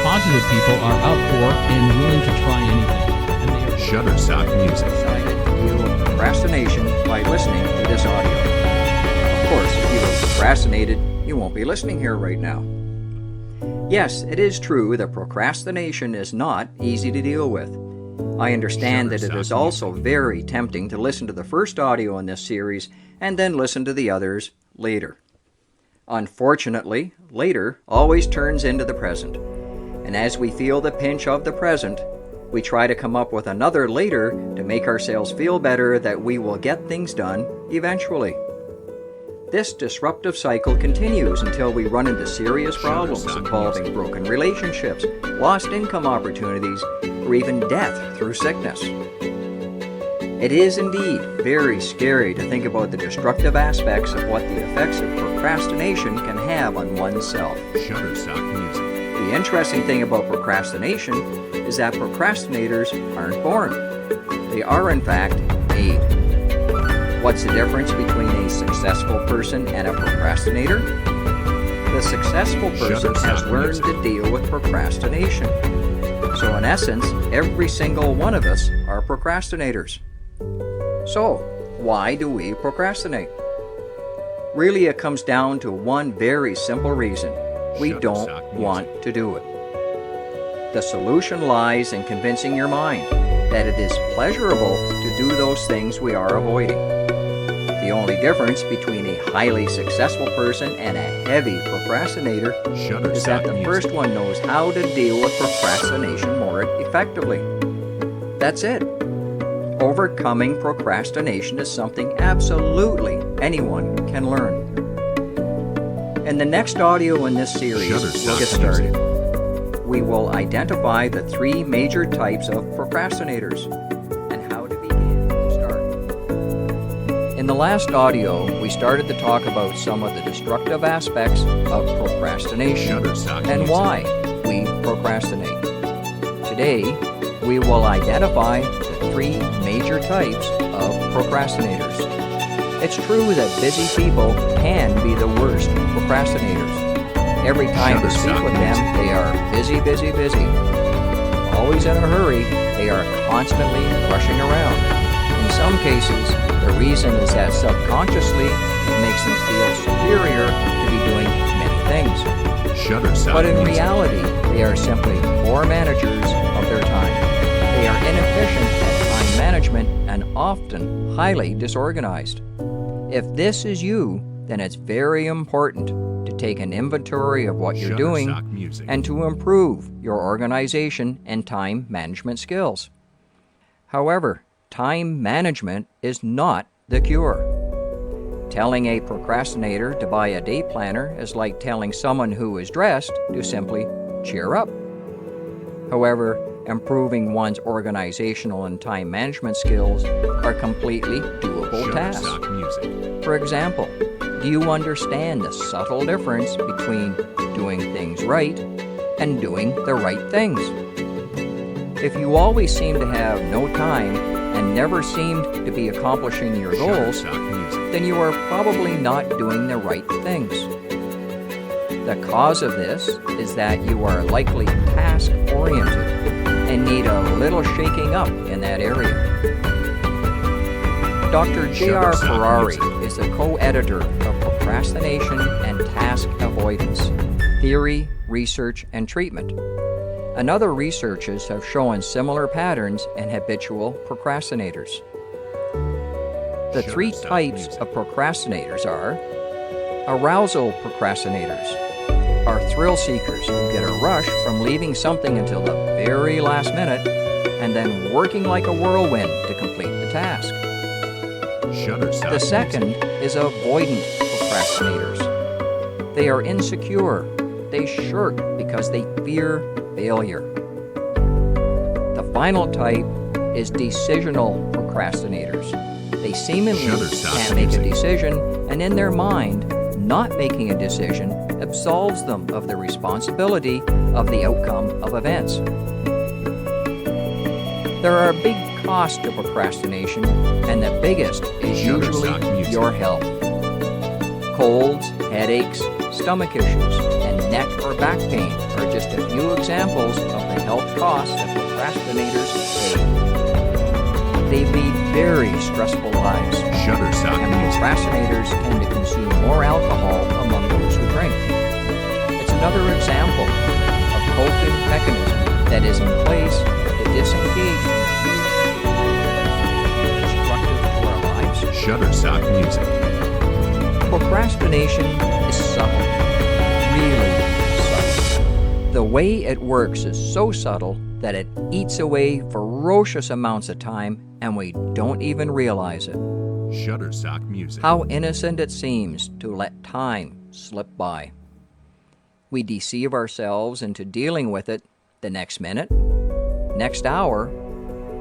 Positive people are up for and willing to try anything. And they are Shutterstock music. Decided to deal with procrastination by listening to this audio. Of course, if you have procrastinated, you won't be listening here right now. Yes, it is true that procrastination is not easy to deal with. I understand that it is also very tempting to listen to the first audio in this series and then listen to the others later. Unfortunately, later always turns into the present. And as we feel the pinch of the present, we try to come up with another later to make ourselves feel better that we will get things done eventually. This disruptive cycle continues until we run into serious problems involving broken relationships, lost income opportunities, or even death through sickness. It is indeed very scary to think about the destructive aspects of what the effects of procrastination can have on oneself. Shutterstock music. The interesting thing about procrastination is that procrastinators aren't born. They are in fact made. What's the difference between a successful person and a procrastinator? The successful person has learned to deal with procrastination. So in essence, every single one of us are procrastinators. So, why do we procrastinate? Really, it comes down to one very simple reason. We don't want to do it. The solution lies in convincing your mind that it is pleasurable to do those things we are avoiding. The only difference between a highly successful person and a heavy procrastinator is that the first one knows how to deal with procrastination more effectively. That's it. Overcoming procrastination is something absolutely anyone can learn. In the next audio in this series, we'll get started. We will identify the 3 major types of procrastinators and how to begin to start. In the last audio, we started to talk about some of the destructive aspects of procrastination and why we procrastinate. Today, we will identify the 3 major types of procrastinators. It's true that busy people can be the worst procrastinators. Every time you speak with them, they are busy, busy, busy. Always in a hurry, they are constantly rushing around. In some cases, the reason is that subconsciously it makes them feel superior to be doing many things. But in reality, they are simply poor managers of their time. They are inefficient at time management and often highly disorganized. If this is you, then it's very important to take an inventory of what you're doing and to improve your organization and time management skills. However, time management is not the cure. Telling a procrastinator to buy a day planner is like telling someone who is dressed to simply cheer up. However, improving one's organizational and time management skills are completely doable tasks. For example, do you understand the subtle difference between doing things right and doing the right things? If you always seem to have no time and never seemed to be accomplishing your goals, then you are probably not doing the right things. The cause of this is that you are likely task-oriented and need a little shaking up in that area. Dr. J.R. Ferrari is the co-editor of Procrastination and Task Avoidance, Theory, Research, and Treatment. And other researches have shown similar patterns in habitual procrastinators. The 3 types of procrastinators are arousal procrastinators, are thrill seekers who get a rush from leaving something until the very last minute and then working like a whirlwind to complete the task. The second is avoidant procrastinators. They are insecure. They shirk because they fear failure. The final type is decisional procrastinators. They seemingly can't make a decision, and in their mind, not making a decision absolves them of the responsibility of the outcome of events. There are big costs to procrastination, and the biggest is usually your health. Colds, headaches, stomach issues, and neck or back pain are just a few examples of the health costs that procrastinators pay. They lead very stressful lives, and procrastinators tend to consume more alcohol among those who drink. It's another example of coping mechanism that is in place to disengage destructive to our lives. Shutterstock Music. Procrastination is subtle, really subtle. The way it works is so subtle that it eats away ferocious amounts of time and we don't even realize it. Shutterstock Music. How innocent it seems to let time slip by. We deceive ourselves into dealing with it the next minute, next hour,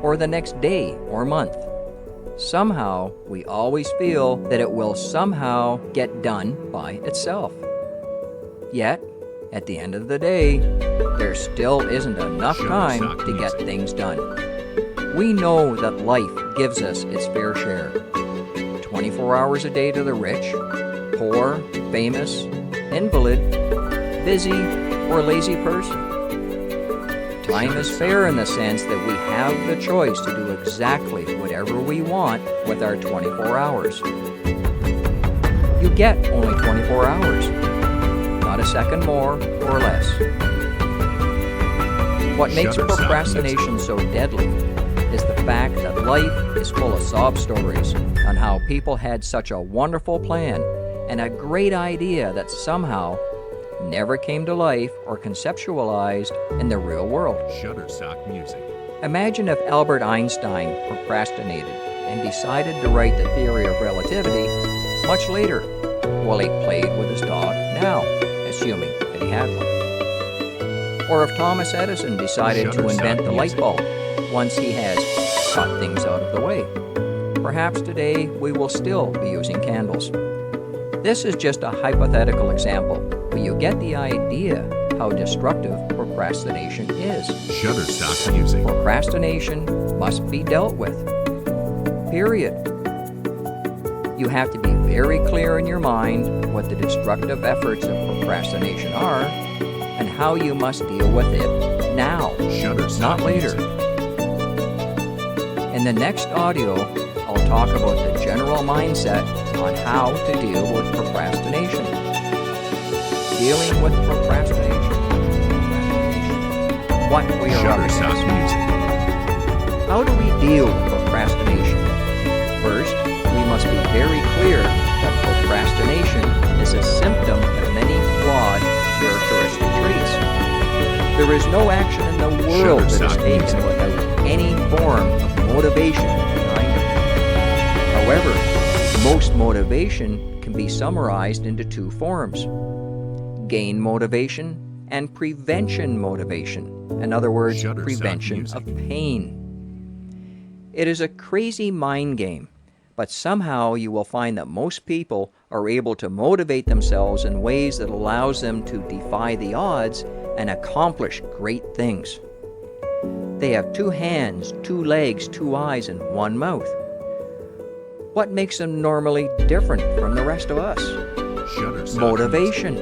or the next day or month. Somehow, we always feel that it will somehow get done by itself. Yet, at the end of the day, there still isn't enough time to get things done. We know that life gives us its fair share. 24 hours a day to the rich, poor, famous, invalid, busy, or lazy person. Time is fair in the sense that we have the choice to do exactly whatever we want with our 24 hours. You get only 24 hours, not a second more or less. What makes procrastination so deadly is the fact that life is full of sob stories on how people had such a wonderful plan and a great idea that somehow never came to life or conceptualized in the real world. Shutterstock Music. Imagine if Albert Einstein procrastinated and decided to write the theory of relativity much later, while he played with his dog now, assuming that he had one. Or if Thomas Edison decided to invent the light bulb once he has got things out of the way. Perhaps today we will still be using candles. This is just a hypothetical example, but you get the idea how destructive procrastination is. Shutterstock Music. Procrastination must be dealt with. Period. You have to be very clear in your mind what the destructive efforts of procrastination are and how you must deal with it now, not later. In the next audio, I'll talk about the general mindset on how to deal with procrastination. Dealing with procrastination. What we are up against. How do we deal with procrastination? First, we must be very clear that procrastination is a symptom of many flawed characteristic traits. There is no action in the world that is taken without any form of motivation behind it. However, most motivation can be summarized into two forms: gain motivation and prevention motivation. In other words, prevention of pain. It is a crazy mind game, but somehow you will find that most people are able to motivate themselves in ways that allows them to defy the odds and accomplish great things. They have 2 hands, 2 legs, 2 eyes, and 1 mouth. What makes them normally different from the rest of us? Motivation.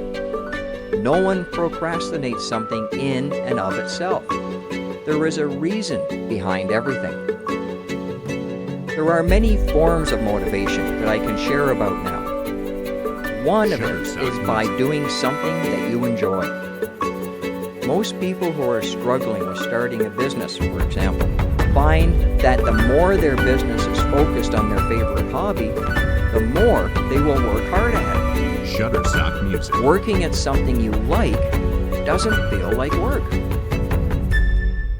No one procrastinates something in and of itself. There is a reason behind everything. There are many forms of motivation that I can share about now. One of it is by doing something that you enjoy. Most people who are struggling with starting a business, for example, find that the more their business is focused on their favorite hobby, the more they will work hard at it. Shutterstock Music. Working at something you like doesn't feel like work.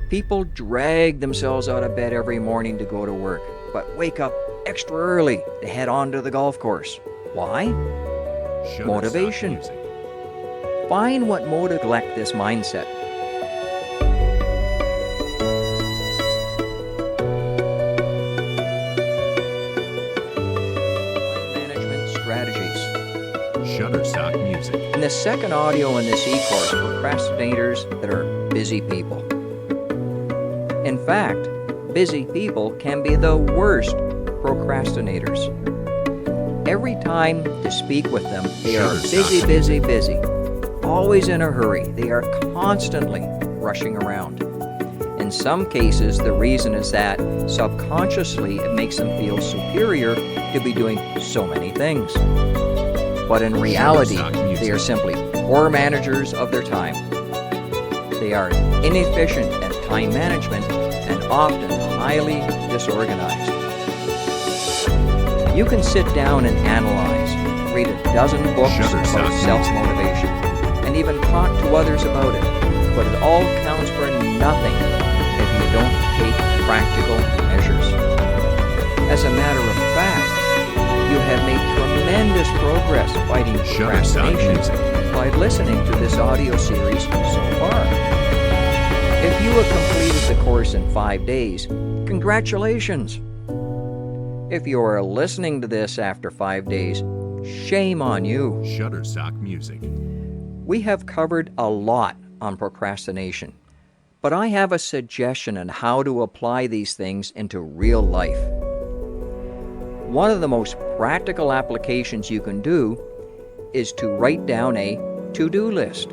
People drag themselves out of bed every morning to go to work, but wake up extra early to head on to the golf course. Why? Motivation. Music. Find what neglect this mindset. Management strategies. Shutterstock Music. In the second audio in this e-course, procrastinators that are busy people. In fact, busy people can be the worst procrastinators. Every time to speak with them, they are busy, always in a hurry. They are constantly rushing around. In some cases, the reason is that subconsciously it makes them feel superior to be doing so many things. But in reality, they are simply poor managers of their time. They are inefficient at time management and often highly disorganized. You can sit down and analyze, read a dozen books about self-motivation, and even talk to others about it, but it all counts for nothing if you don't take practical measures. As a matter of fact, you have made tremendous progress fighting procrastination by listening to this audio series so far. If you have completed the course in 5 days, congratulations! If you are listening to this after 5 days, shame on you. Shutterstock Music. We have covered a lot on procrastination, but I have a suggestion on how to apply these things into real life. One of the most practical applications you can do is to write down a to-do list.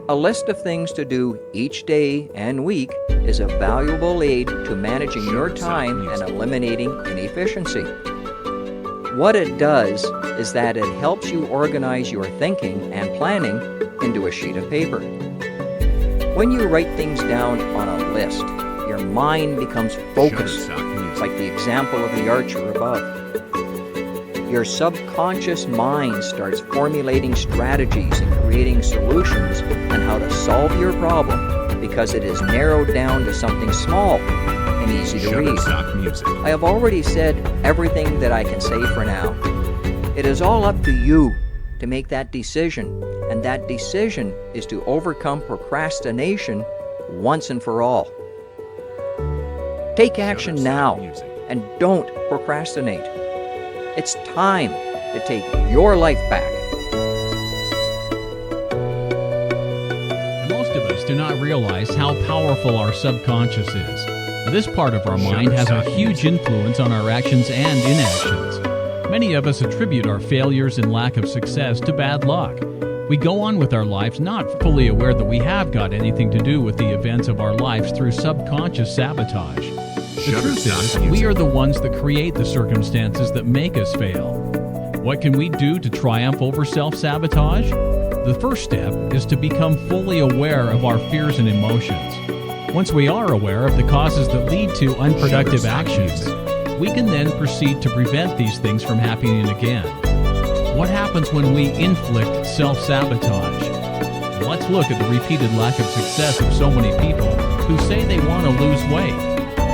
A list of things to do each day and week is a valuable aid to managing your time and eliminating inefficiency. What it does is that it helps you organize your thinking and planning into a sheet of paper. When you write things down on a list, your mind becomes focused, like the example of the archer above. Your subconscious mind starts formulating strategies and creating solutions on how to solve your problem because it is narrowed down to something small and easy to read. I have already said everything that I can say for now. It is all up to you to make that decision, and that decision is to overcome procrastination once and for all. Take action now and don't procrastinate. It's time to take your life back. Most of us do not realize how powerful our subconscious is. This part of our mind has a huge influence on our actions and inactions. Many of us attribute our failures and lack of success to bad luck. We go on with our lives not fully aware that we have got anything to do with the events of our lives through subconscious sabotage. The truth is, we are the ones that create the circumstances that make us fail. What can we do to triumph over self-sabotage? The first step is to become fully aware of our fears and emotions. Once we are aware of the causes that lead to unproductive actions, we can then proceed to prevent these things from happening again. What happens when we inflict self-sabotage? Let's look at the repeated lack of success of so many people who say they want to lose weight.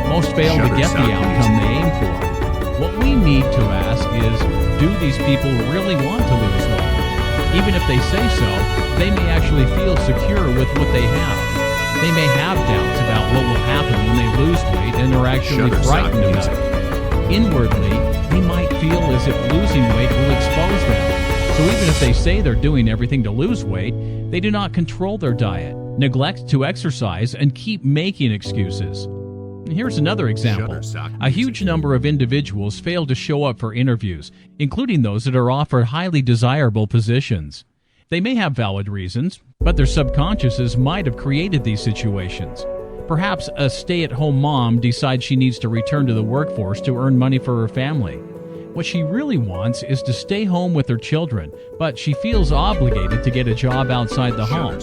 Most fail to get the outcome they aim for. What we need to ask is, do these people really want to lose weight? Even if they say so, they may actually feel secure with what they have. They may have doubts about what will happen when they lose weight and are actually frightened about it. Inwardly, they might feel as if losing weight will expose them. So even if they say they're doing everything to lose weight, they do not control their diet, neglect to exercise, and keep making excuses. Here's another example. A huge number of individuals fail to show up for interviews, including those that are offered highly desirable positions. They may have valid reasons, but their subconsciouses might have created these situations. Perhaps a stay-at-home mom decides she needs to return to the workforce to earn money for her family. What she really wants is to stay home with her children, but she feels obligated to get a job outside the home.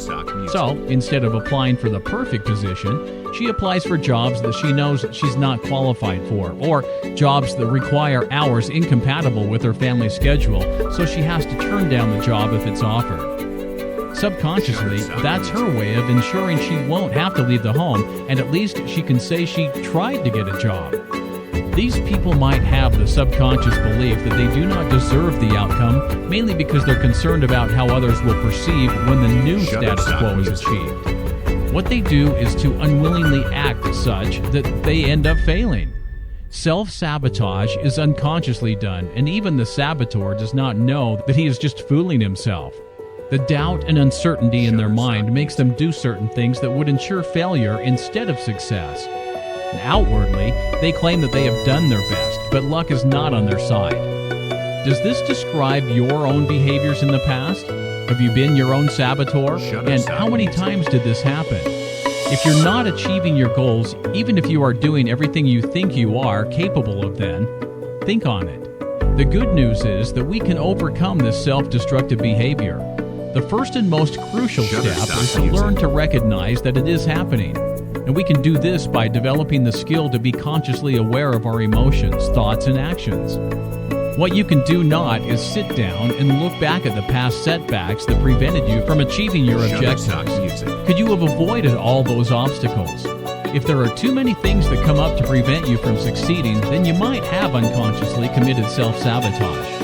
So, instead of applying for the perfect position, she applies for jobs that she knows she's not qualified for, or jobs that require hours incompatible with her family schedule, so she has to turn down the job if it's offered. Subconsciously, that's her way of ensuring she won't have to leave the home, and at least she can say she tried to get a job. These people might have the subconscious belief that they do not deserve the outcome, mainly because they're concerned about how others will perceive when the new status quo is achieved. What they do is to unwillingly act such that they end up failing. Self-sabotage is unconsciously done, and even the saboteur does not know that he is just fooling himself. The doubt and uncertainty in their mind makes them do certain things that would ensure failure instead of success. And outwardly, they claim that they have done their best, but luck is not on their side. Does this describe your own behaviors in the past? Have you been your own saboteur? And how many times did this happen? If you're not achieving your goals, even if you are doing everything you think you are capable of, then think on it. The good news is that we can overcome this self-destructive behavior. The first and most crucial step is to learn to recognize that it is happening. And we can do this by developing the skill to be consciously aware of our emotions, thoughts, and actions. What you can do not is sit down and look back at the past setbacks that prevented you from achieving your objectives. Could you have avoided all those obstacles? If there are too many things that come up to prevent you from succeeding, then you might have unconsciously committed self-sabotage.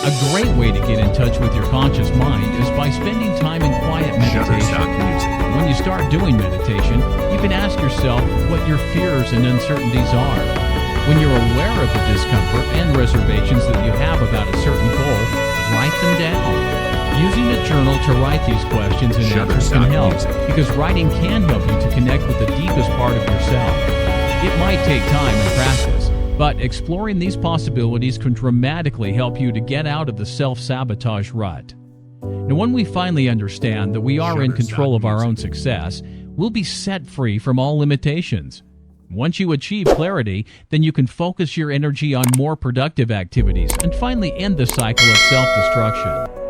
A great way to get in touch with your conscious mind is by spending time in quiet meditation. When you start doing meditation, you can ask yourself what your fears and uncertainties are. When you're aware of the discomfort and reservations that you have about a certain goal, write them down. Using a journal to write these questions and answers can help, because writing can help you to connect with the deepest part of yourself. It might take time and practice, but exploring these possibilities can dramatically help you to get out of the self-sabotage rut. Now, when we finally understand that we are in control of our own success, we'll be set free from all limitations. Once you achieve clarity, then you can focus your energy on more productive activities and finally end the cycle of self-destruction.